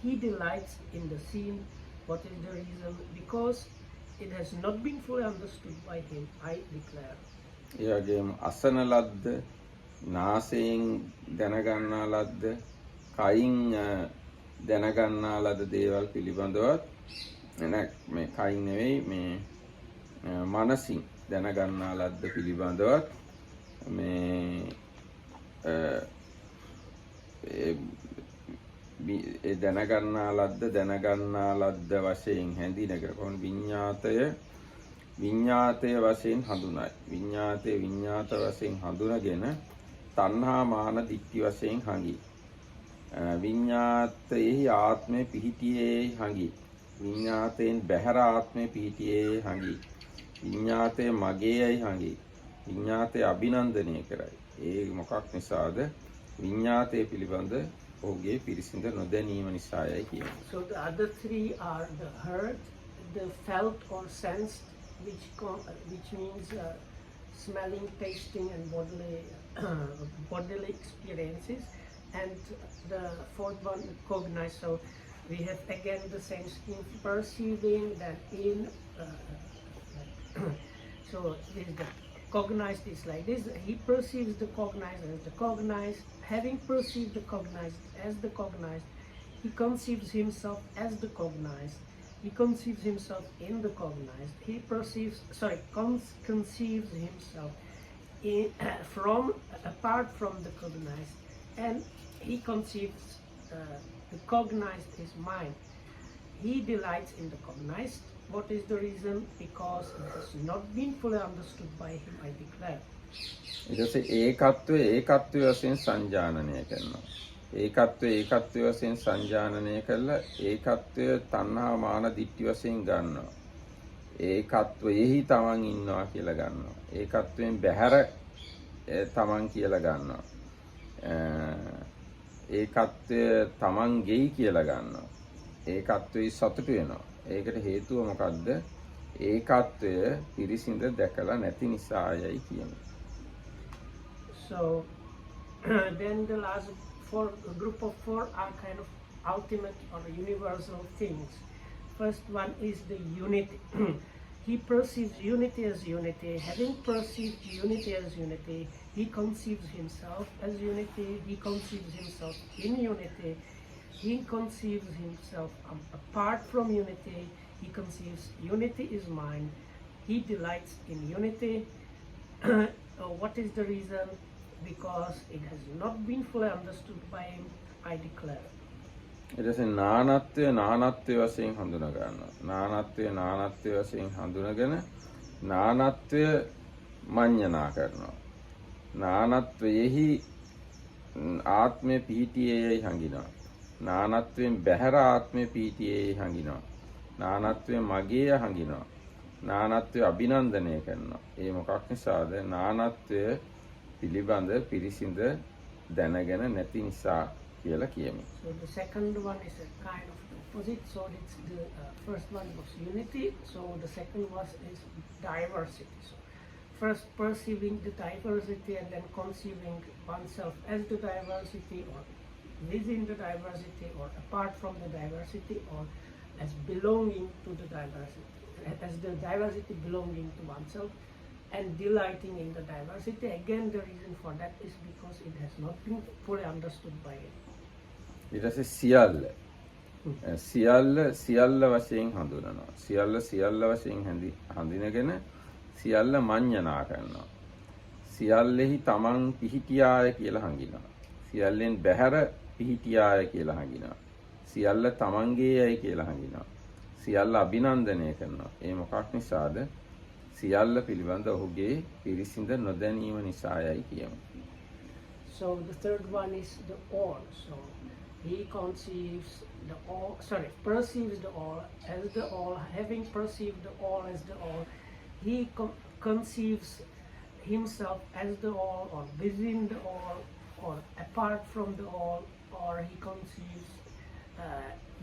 He delights in the scene. What is the reason? Because it has not been fully understood by him, I declare. ඒ වගේම අසන ලද්ද, නාසයෙන් දැනගන්නා ලද්ද, කයින් දැනගන්නා ලද දේවල් පිළිබඳවත් මේ කයින් නෙවෙයි මේ මනසින් දැනගන්නා ලද්ද පිළිබඳවත් මේ ඒ දැනගන්නා ලද්ද වශයෙන් හැඳිනගෙන කොහොම විඤ්ඤාතය වශයෙන් හඳුනයි. විඤ්ඤාතය විඤ්ඤාත වශයෙන් හඳුනගෙන තණ්හා මාන දික්ටි වශයෙන් හඟි. විඤ්ඤාතයේ ආත්මේ පිහිටියේ හඟි. විඤ්ඤාතයෙන් බැහැර ආත්මේ පිහිටියේ හඟි. විඤ්ඤාතය මගේයි හඟි. විඤ්ඤාතය අභිනන්දනය කරයි. ඒ මොකක් නිසාද? විඤ්ඤාතය පිළිබඳ ඔහුගේ පිරිසිඳ නොදැනීම නිසායයි කියන්නේ. So the other three are the heard, the felt or sensed, which means smelling, tasting, and bodily experiences, and the fourth one, cognized. So we have again the same scheme: perceiving, then in. So this the cognized is like this. He perceives the cognized as the cognized. Having perceived the cognized as the cognized, he conceives himself as the cognized. He conceives himself in the cognized. He conceives himself apart from the cognized, and he conceives the cognized is mind. He delights in the cognized. What is the reason? Because it has not been fully understood by him, I declare. ඊට පස්සේ ඒකත්වය වශයෙන් සංජානනය කරනවා. ඒකත්වය වශයෙන් සංජානනය කළා ඒකත්වය තණ්හා මාන දිට්ඨි වශයෙන් ගන්නවා. ඒකත්වයෙහි තමන් ඉන්නවා කියලා ගන්නවා. ඒකත්වයෙන් බැහැර තමන් කියලා ගන්නවා. ඒකත්වය තමන්ගෙයි කියලා ගන්නවා. ඒකත්වයේ සතුටු වෙනවා. ඒකට හේතුව මොකද්ද? ඒකත්වය පිරිසිඳ දැකලා නැති නිසායයි කියන්නේ. So then the last group of four are kind of ultimate or universal things. First one is the unity. He perceives unity as unity. Having perceived unity as unity, he conceives himself as unity. He conceives himself in unity. He conceives himself apart from unity. He conceives unity is mind. He delights in unity. What is the reason? Because it has not been fully understood by him, I declare. ඊට පස්සේ නානත්වය වශයෙන් හඳුනා ගන්නවා. නානත්වය වශයෙන් හඳුනගෙන නානත්වය මඤ්ඤණා කරනවා. නානත්වයෙහි ආත්මය පිහිටියේයි හඟිනවා. නානත්වයෙන් බැහැර ආත්මය පිහිටියේයි හඟිනවා. නානත්වය මගේය හඟිනවා. නානත්වය අභිනන්දනය කරනවා. ඒ මොකක් නිසාද? නානත්වය පිළිබඳ පිරිසිඳ දැනගෙන නැති නිසා කියලා කියමු. So the second one is a kind of opposite. So it's the first one was unity. So the second was is diversity. So first perceiving the diversity and then conceiving oneself as the diversity or within the diversity or apart from the diversity or as belonging to the diversity, as the diversity belonging to oneself and delighting in the diversity. Again, the reason for that is because it has not been fully understood by it. ඊට පස්සේ සියල්ල වශයෙන් හඳුනනවා. සියල්ල වශයෙන් හඳිනගෙන සියල්ල මඤ්ඤණා කරනවා. සියල්ලෙහි තමන් පිහිටියාය කියලා හඟිනවා. සියල්ලෙන් බැහැර පිහිටියාය කියලා හඟිනවා. සියල්ල තමන්ගේයයි කියලා හඟිනවා. සියල්ල අභිනන්දනය කරනවා. ඒ මොකක් නිසාද? සියල්ල පිළිබඳ ඔහුගේ පිරිසිඳ නොදැනීම නිසායයි කියමු. So the third one is the all. So he conceives the all, perceives the all as the all. Having perceived the all as the all, he conceives himself as the all or within the all or apart from the all, or he conceives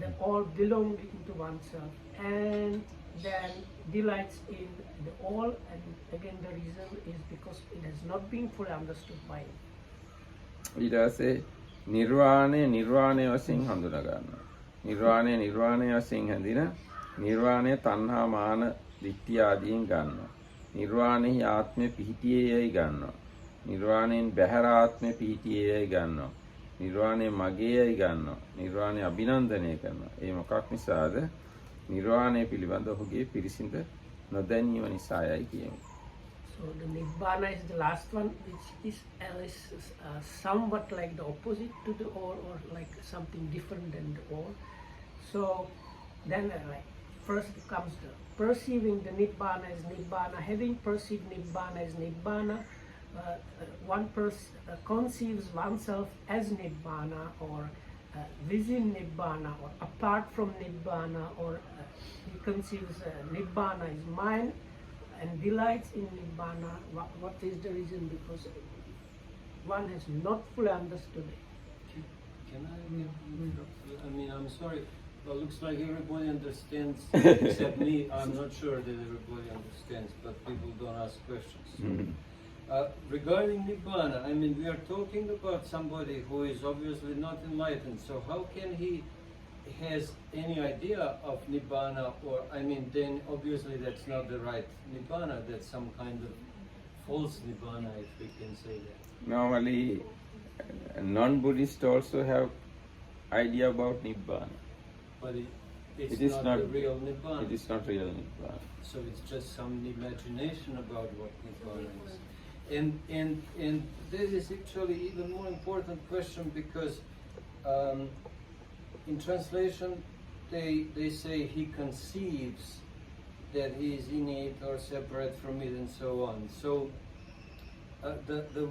the all belonging to oneself and then delights in the all, and again the reason is because it has not been fully understood by him. ඊට පස්සේ නිර්වාණය වශයෙන් හඳුනා ගන්නවා. නිර්වාණය වශයෙන් හැඳින නිර්වාණය තණ්හා මාන දිට්ඨිය ආදීන් ගන්නවා. නිර්වාණෙහි ආත්මය පිහිටියේයයි ගන්නවා. නිර්වාණයෙන් බැහැර ආත්මය පිහිටියේයයි ගන්නවා. නිර්වාණය මගේයයි ගන්නවා. නිර්වාණය අභිනන්දනය කරනවා. ඒ මොකක් නිසාද? නිර්වාණය පිළිබඳ ඔහුගේ පිරිසිඳ නොදැනීම නිසායයි කියමු. So the Nibbana is the last one, which is somewhat like the opposite to the all, or like something different than the all. So then like first comes the perceiving the Nibbana as Nibbana. Having perceived Nibbana as Nibbana, one conceives oneself as Nibbana, or within Nibbana, or apart from Nibbana, or he conceives Nibbana is mine and delights in Nibbana. What is the reason? Because one has not fully understood it. Can I interrupt? I mean, I'm sorry. Well, looks like everybody understands except me. I'm not sure that everybody understands, but people don't ask questions. Regarding Nibbana, I mean, we are talking about somebody who is obviously not enlightened. So how can he has any idea of Nibbana? Or, I mean, then obviously that's not the right Nibbana. That's some kind of false Nibbana, if we can say that. Normally, non-Buddhists also have idea about Nibbana. But It it's is not, not the real Nibbana. It is not real Nibbana. So it's just some imagination about what Nibbana is. And this is actually even more important question, because in translation they say he conceives that he is innate or separate from it, and so on. So the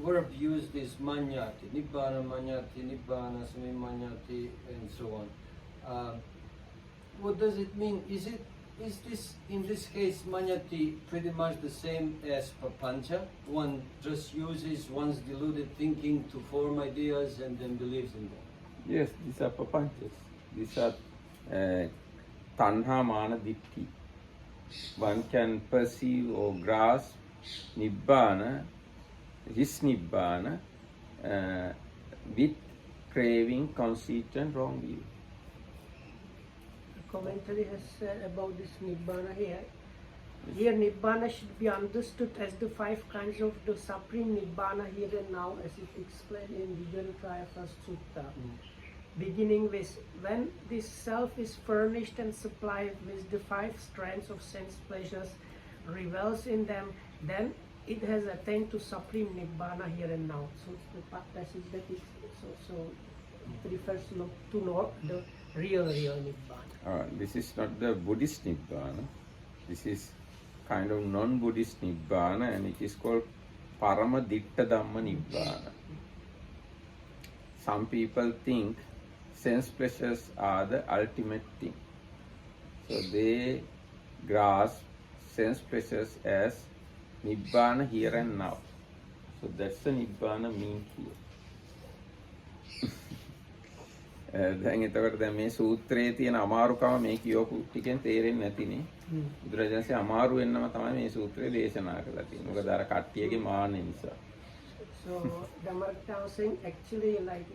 verb used is manyati, nibbana manyati, nibbana sami manyati, and so on. What does it mean? Is this, in this case, manyati pretty much the same as papancha? One just uses one's deluded thinking to form ideas and then believes in them. Yes, these are papanchas. These are tanha, mana, ditti. One can perceive or grasp nibbana, his nibbana, with craving, conceit and wrong view. Commentary has said about this Nibbana here. Here Nibbana should be understood as the 5 kinds of the supreme Nibbana here and now, as it explained in Vijayanatraya First Sutta. Beginning with, when this self is furnished and supplied with the 5 strands of sense pleasures, revels in them, then it has attained to supreme Nibbana here and now. So the passage that is, so it refers to not the real Nibbana. This is not the Buddhist Nibbana. This is kind of non-Buddhist Nibbana, and it is called Parama Ditta Dhamma Nibbana. Some people think sense pleasures are the ultimate thing. So they grasp sense pleasures as Nibbana here and now. So that's the Nibbana mean here. දැන් එතකොට දැන් මේ සූත්‍රයේ තියෙන අමාරුකම මේ කියවපු ටිකෙන් තේරෙන්නේ නැතිනේ. බුදුරජාණන්සේ අමාරු වෙන්නම තමයි මේ සූත්‍රය දේශනා කරලා තියෙන්නේ. මොකද අර කට්ටියගේ මාන්නේ නිසා. So Dhammarata was saying actually like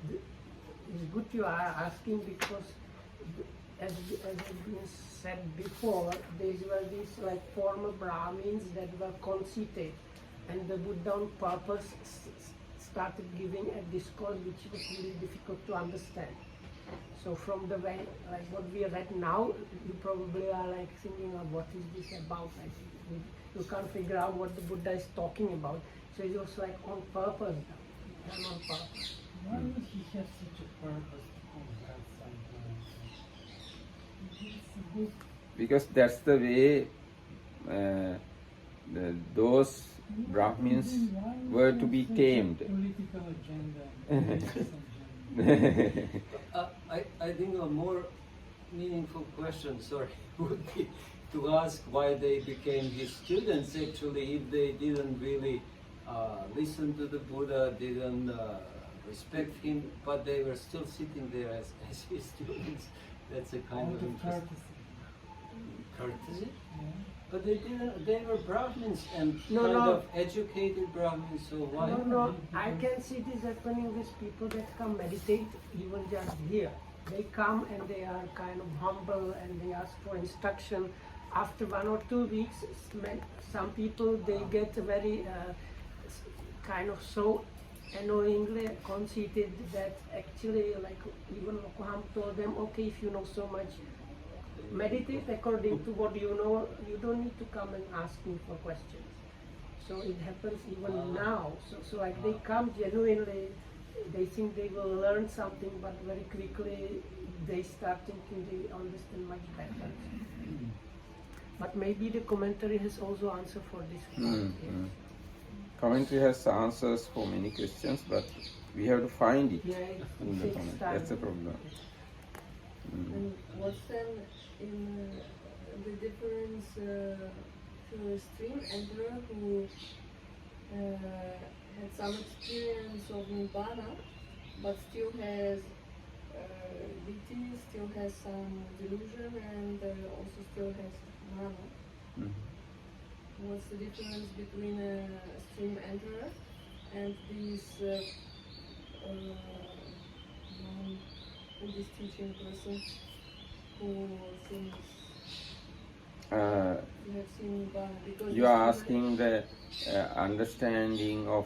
it's good you are asking, because as has been said before, these were these like former Brahmins that were conceited, and the Buddha on purpose started giving a discourse which was really difficult to understand. So from the way, like what we read now, you probably are like thinking of what is this about? Like you can't figure out what the Buddha is talking about. So it was like on purpose, done on purpose. Why would he have such a purpose to call that something? Because that's the way those Brahmins were to be tamed. Political agenda. I think a more meaningful question, would be to ask why they became his students. Actually, if they didn't really listen to the Buddha, didn't respect him, but they were still sitting there as his students. That's a kind of interesting courtesy. Yeah. But they didn't. They were Brahmins and No, kind no. of educated Brahmins. So why? No, I can see this happening with people that come meditate even just here. They come and they are kind of humble and they ask for instruction. after 1 or 2 weeks, some people they get very kind of so annoyingly conceited that actually, like even Okoham told them, okay, if you know so much, meditate according to what you know. You don't need to come and ask me for questions. So it happens even now. So like they come genuinely, they think they will learn something, but very quickly they start thinking they understand much better. But maybe the commentary has also answer for this point. Yes. Commentary has answers for many questions, but we have to find it Yeah, in the takes comment. time. That's the problem. And what's then in the difference to a stream enterer who had some experience of Nibbana, but still has ditthi, still has some delusion, and also still has mana? What's the difference between a stream enterer and these Buddhist teaching person who thinks you have seen Nibbana? Because You are asking the understanding of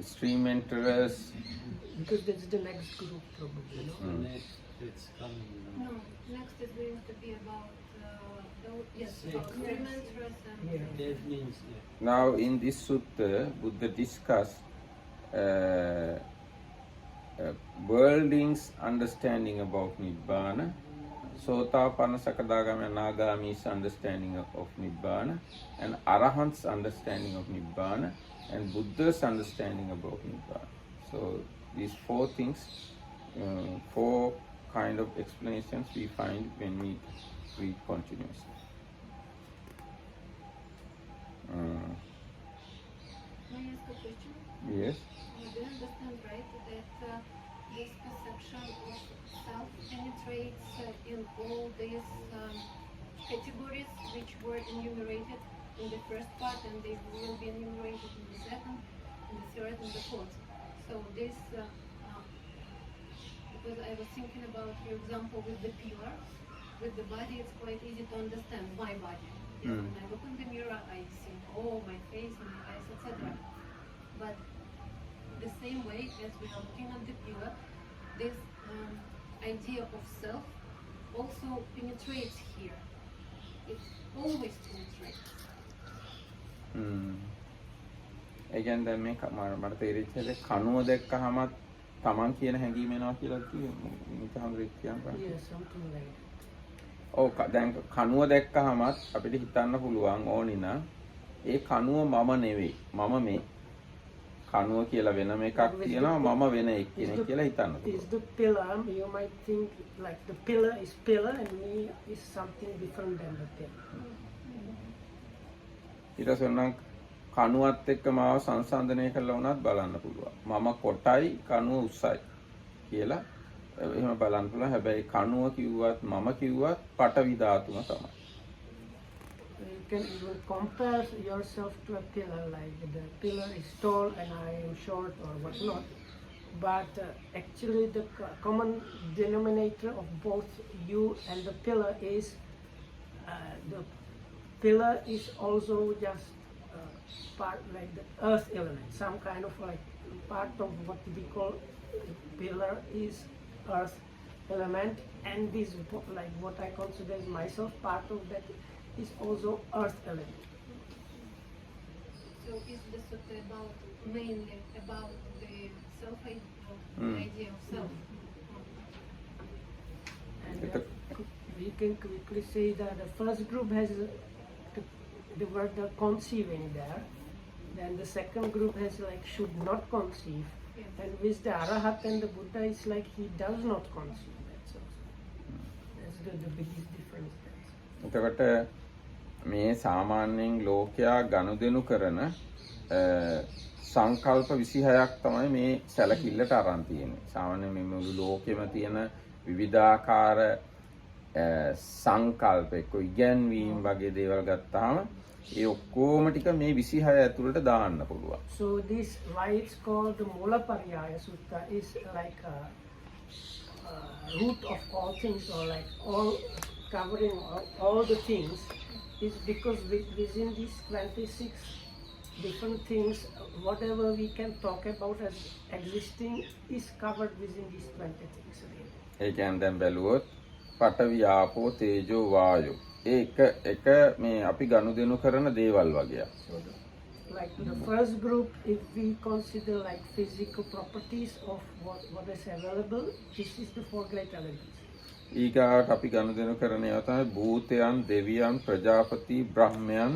stream enterers. Because that's the next group probably. That's No? the next that's coming now. No, next is going to be about yes, Six. about stream enterers and Yeah. That means, yeah. Now in this sutta, Buddha discussed worldlings' understanding about Nibbana, Sotapanna, Sakadagami and Nagami's understanding of Nibbana, and Arahant's understanding of Nibbana, and Buddha's understanding about Nibbana. So these four things, four kind of explanations we find when we read continuously. May I ask a question? Yes. Do you understand right that this perception of self penetrates in all these categories which were enumerated in the first part, and they will be enumerated in the second, in the third, and the fourth. So this, because I was thinking about your example with the pillar, with the body, it's quite easy to understand my body. Yes, when I look in the mirror, I see, oh, my face, my eyes, etc. But the same way as we are looking at the pillar, this idea of self also penetrates here. It always penetrates. ඒ කියන්නේ දැන් මේ මට තේරිච්ච හැටි කනුව දැක්කහමත් තමන් කියන හැඟීම එනවා කියලා කිව්වේ මිත හඳුරේ කියනවා. Yeah, something like that. ඔව් දැන් කනුව දැක්කහමත් අපිට හිතන්න පුළුවන් ඕනිනා ඒ කනුව මම නෙවෙයි. මම මේ කනුව කියලා වෙනම එකක් තියෙනවා මම වෙන එක්කෙනෙක් කියලා හිතන්න Is පුළුවන්. the pillar, you might think like the pillar and me is something different than the pillar. ඊට පස්සේ නම් කනුවත් එක්ක මාව සංසන්දනය කරලා වුණත් බලන්න පුළුවන්. මම කොටයි කනුව උස්සයි කියලා එහෙම බලන්න පුළුවන්. හැබැයි කනුව කිව්වත් මම කිව්වත් පටවි ධාතුම තමයි. You can even compare yourself to a pillar, like the pillar is tall and I am short or whatnot. But actually the common denominator of both you and the pillar is the pillar is also just part like the earth element, some kind of like part of what we call pillar is earth element, and this like what I consider as myself, part of that is also earth element. So is the sutta about mainly about the self idea of self? And we can quickly say that the first group has the word conceiving there. Then the second group has like should not conceive. Yes. And with the Arahat and the Buddha, it's like he does not conceive. That's the biggest difference. එතකොට මේ සාමාන්‍යයෙන් ලෝකයා ගනුදෙනු කරන සංකල්ප 26ක් තමයි මේ සැලකිල්ලට අරන් තියෙන්නේ. සාමාන්‍යයෙන් මේ මුළු ලෝකෙම තියෙන විවිධාකාර සංකල්ප එක්ක ඉගැන්වීම් වගේ දේවල් ගත්තාම ඒ ඔක්කොම ටික මේ 26 ඇතුළට දාන්න පුළුවන්. So this why it's called the Moolapariyaya Sutta is like a root of all things, or like all covering all the things. is because within these 26 different things, whatever we can talk about as existing is covered within these 20 things. Really. ඒ කියන්නේ දැන් බැලුවොත් පඨවි ආපෝ තේජෝ වායෝ ඒ එක මේ අපි ගනුදෙනු කරන දේවල් වගේ. So like the first group, if we consider like physical properties of what is available, this is the 4 great elements. ඊගාට අපි ගනුදෙනු කරන ඒවා තමයි භූතයන්, දෙවියන්, ප්‍රජාපති, බ්‍රහ්මයන්,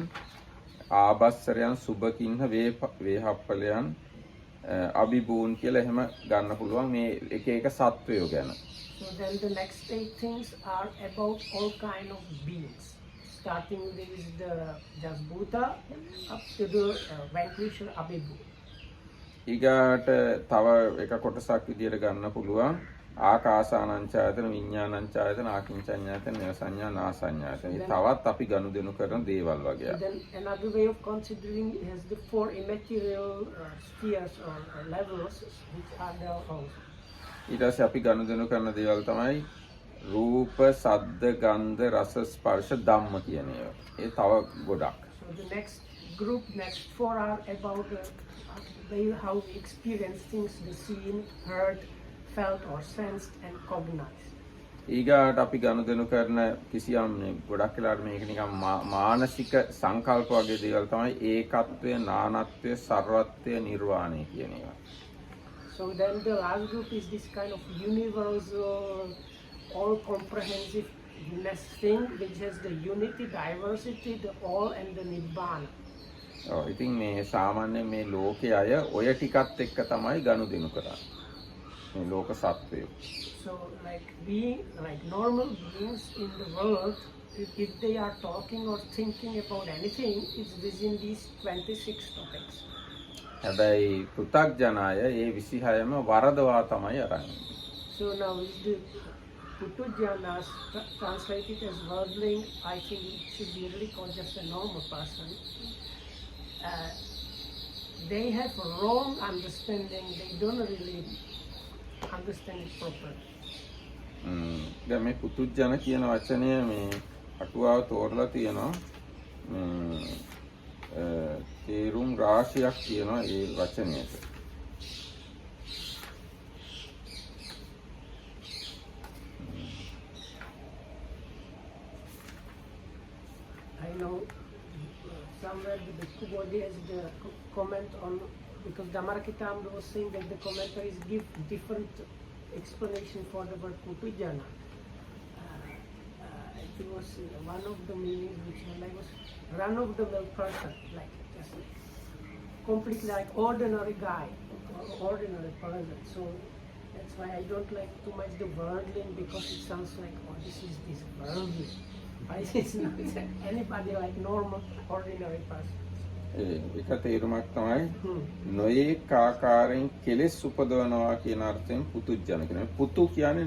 ආභස්සරයන්, සුභකින්හ, වේහප්පලයන්, අභිභූන් කියලා එහෙම ගන්න පුළුවන් මේ එක එක සත්වයෝ ගැන. So then the next 8 things are about all kind of beings. Starting with the Jasbhuta up to the Vanquisher Abhibhu. ඊගාට තව එක කොටසක් විදියට ගන්න පුළුවන් ආකාසානංචායතන, විඥානංචායතන, ආකින්චඤ්ඤායතන, නේසඤ්ඤා, නාසඤ්ඤායතන. මේ තවත් අපි ගනුදෙනු කරන දේවල් වගේ. Then another way of considering is the 4 immaterial spheres or levels which are there also. ඊට පස්සේ අපි ගනුදෙනු කරන දේවල් තමයි රූප, ශබ්ද, ගන්ධ, රස, ස්පර්ශ, ධම්ම කියන ඒවා. ඒ තව ගොඩක්. So the next group, next 4 are about how we experience things, the seen, heard, felt or sensed and cognized. ඊගාට අපි ගනුදෙනු කරන කිසියම් ගොඩක් වෙලාවට මේක නිකන් මානසික සංකල්ප වගේ දේවල් තමයි ඒකත්වය, නානත්වය, සර්වත්වය, නිර්වාණය කියන ඒවා. So then the last group is this kind of universal, all-comprehensiveness thing which has the unity, diversity, the all and the nibbana. ඔව් ඉතින් මේ සාමාන්‍යයෙන් මේ ලෝකයේ අය ඔය ටිකත් එක්ක තමයි ගනුදෙනු කරන්නේ. මේ ලෝක සත්වයෝ. So like normal beings in the world, if they are talking or thinking about anything, it's within these 26 topics. හැබැයි පෘථග්ජනය ඒ 26ම වරදවා තමයි අරන්. So now if the Putujjanas translated as worldling, I think it should be really called just a normal person. They have a wrong understanding. They don't really understand it properly. දැන් මේ පුතුජන කියන වචනය මේ අටුවාව තෝරලා තියෙනවා. තේරුම් රාශියක් තියෙනවා ඒ වචනයට. I know somewhere the Bhikkhu Bodhi has the comment on, because Dhammarakkhita was saying that the commentaries give different explanation for the word Putujjana. It was one of the meanings which was run-of-the-mill person, like just completely like ordinary guy, or ordinary person. So that's why I don't like too much the worldling, because it sounds like, oh, this worldling. But it's not anybody like normal, ordinary person. එක තේරුමක් තමයි නොයෙක් ආකාරයෙන් කෙලෙස් උපදවනවා කියන අර්ථයෙන් පුතුජන කියනවා. පුතු කියන්නේ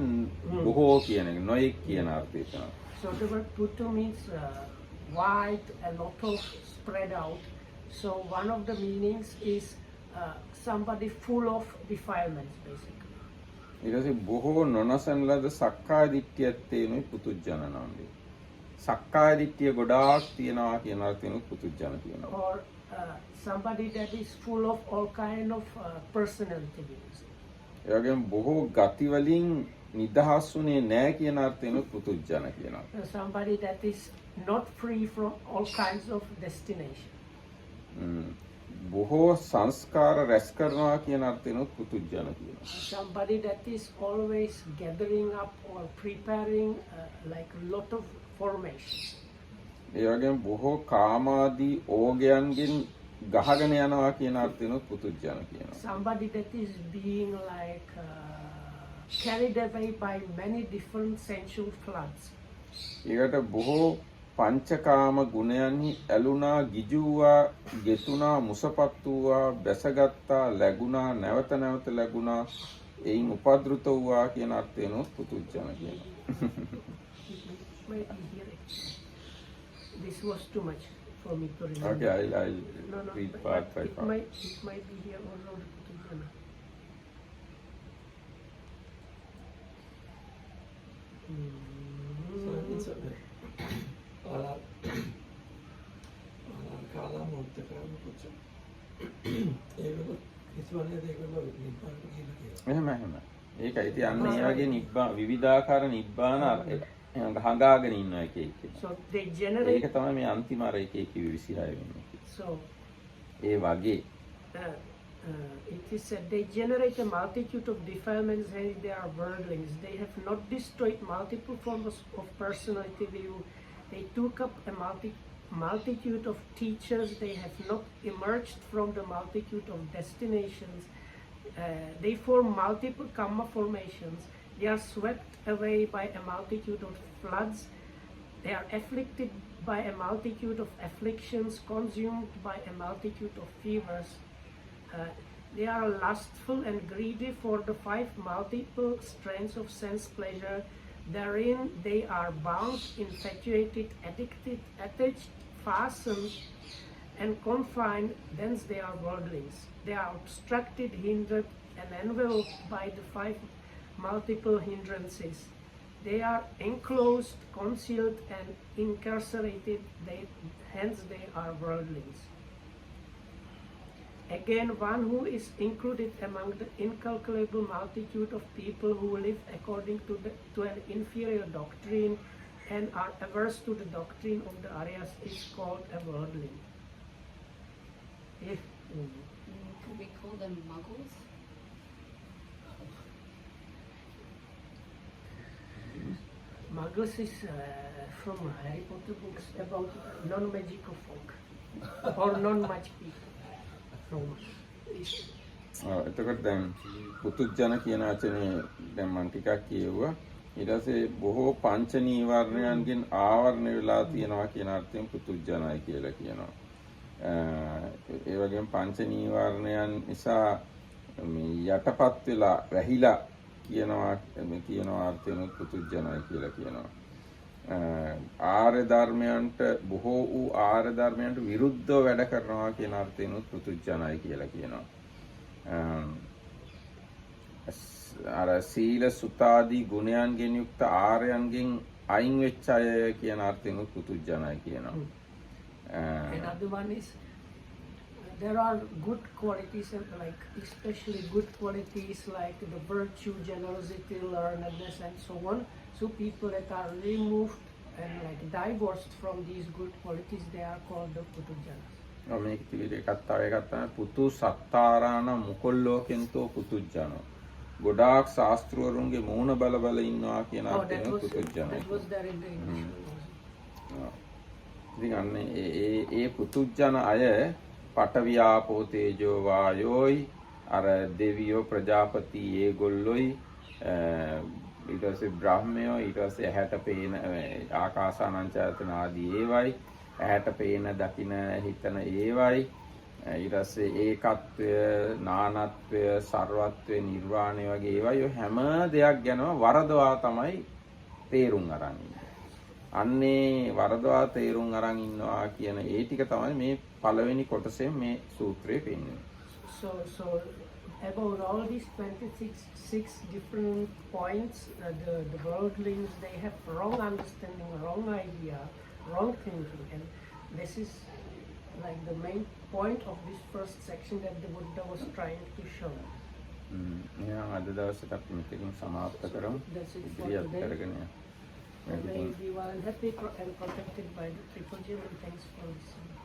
බොහෝ කියන එක, නොයෙක් කියන අර්ථය තමයි. So the word putu means wide, a lot of spread out. So one of the meanings is somebody full of defilements, basically. ඊට පස්සේ බොහෝ නොනසන ලද සක්කාය දිට්ඨියත් තියෙනුයි පුතුජන නම්. සක්කාය දිට්ඨිය ගොඩාක් තියනවා කියන අර්ථයෙන් පුතුජන කියනවා. Or somebody that is full of all kind of personality views. ඒ වගේම බොහෝ ගති වලින් නිදහස් වුණේ නැහැ කියන අර්ථයෙන් පුතුජන කියනවා. Somebody that is not free from all kinds of destination. බොහෝ සංස්කාර රැස් කරනවා කියන අර්ථයෙන් පුතුජන කියනවා. Somebody that is always gathering up or preparing like a lot of formations. ඒ වගේම බොහෝ කාමාදී ඕගයන්ගෙන් ගහගෙන යනවා කියන අර්ථයෙන් පුතුජන කියනවා. Somebody that is being like carried away by many different sensual floods. ඒකට බොහෝ පංචකාම ගුණයන්හි ඇලුනා, ගිජුවා, ගෙතුනා, මුසපත් වූවා, බැසගත්තා, läගුණා, නැවත නැවත läගුණා, එයින් උපද්ෘත වූවා කියන අර්ථයෙන් පුතුජන කියනවා. This was too much for me to remember. Okay, I'll read part by it part. might be here also. එහෙම. ඒකයි. ඉතින් අන්න ඒ වගේ නිබ්බා විවිධාකාර නිබ්බාන හංගාගෙන ඉන්න එක එක. So they generate. ඒක තමයි මේ අන්තිම අර එක එක 26 වෙන්නේ. So ඒ වගේ it is said they generate a multitude of defilements and they are worldlings. They have not destroyed multiple forms of personality view. They took up a multitude of teachers. They have not emerged from the multitude of destinations. They form multiple karma formations. They are swept away by a multitude of floods. They are afflicted by a multitude of afflictions, consumed by a multitude of fevers. They are lustful and greedy for the 5 multiple strands of sense pleasure. Therein they are bound, infatuated, addicted, attached, fastened, and confined. Thence they are worldlings. They are obstructed, hindered, and enveloped by the 5 multiple hindrances. They are enclosed, concealed, and incarcerated. Hence they are worldlings. Again, one who is included among the incalculable multitude of people who live according to an inferior doctrine and are averse to the doctrine of the Aryas is called a worldling. Could we call them muggles? Muggles is from Harry Potter books about non-magical folk or non-magic people. එතකොට දැන් පුතුජන කියන වචනේ දැන් මම ටිකක් කියුවා. ඊට පස්සේ බොහෝ පංච නීවරණයන්ගෙන් ආවරණය වෙලා තියෙනවා කියන අර්ථයෙන් පුතුජනයි කියලා කියනවා. ඒ වගේම පංච නීවරණයන් නිසා මේ යටපත් වෙලා වැහිලා කියනවා අර්ථයෙන් පුතුජනයි කියලා කියනවා. ආර්ය ධර්මයන්ට බොහෝ වූ ආර්ය ධර්මයන්ට විරුද්ධව වැඩ කරනවා කියන අර්ථයෙන් පුතුජනයි කියලා කියනවා. අර සීල සුතාදී ගුණයන්ගෙන් යුක්ත ආර්යයන්ගෙන් අයින් වෙච්ච අය කියන අර්ථයෙන් පුතුජනයි කියනවා. Another one is there are good qualities and like especially good qualities like the virtue, generosity, learnedness, and so on. So people that are removed and like divorced from these good qualities, they are called the putujanas. මේක තිබිලි එකක් තමයි පුතු සත්තාරාණ මුකොල්ලෝකෙන්තෝ පුතුජනෝ. ගොඩාක් ශාස්ත්‍රවරුන්ගේ මූණ බල බල ඉන්නවා කියන අර්ථයෙන් පුතුජනයි. That was there in the English. ඉතින් අන්න ඒ පුතුජන අය පඨවියාපෝ තේජෝ වායෝයි අර දෙවියෝ ප්‍රජාපති ඒගොල්ලොයි ඊට පස්සේ බ්‍රහ්මයෝ ඊට පස්සේ ඇහැට පේන ආකාසානංචයතන ආදී ඒවයි ඇහැට පේන දකින හිතන ඒවයි ඊට පස්සේ ඒකත්වය නානත්වය සර්වත්වය නිර්වාණය වගේ ඒවයි ඔය හැම දෙයක් ගැනම වරදවා තමයි තේරුම් අරන් ඉන්නේ. අන්නේ වරදවා තේරුම් අරන් ඉන්නවා කියන ඒ ටික තමයි මේ පළවෙනි කොටසෙන් මේ සූත්‍රයේ පෙන්නන්නේ. So about all these 26 different points, the worldlings, they have wrong understanding, wrong idea, wrong thinking, and this is like the main point of this first section that the Buddha was trying to show. එහෙනම් අද දවසට අපි මෙතනින් සමාප්ත කරමු. That's it for ඉදිරියට today. කරගෙන යමු. May you be well and happy and protected by the Triple Gem, and thanks for listening.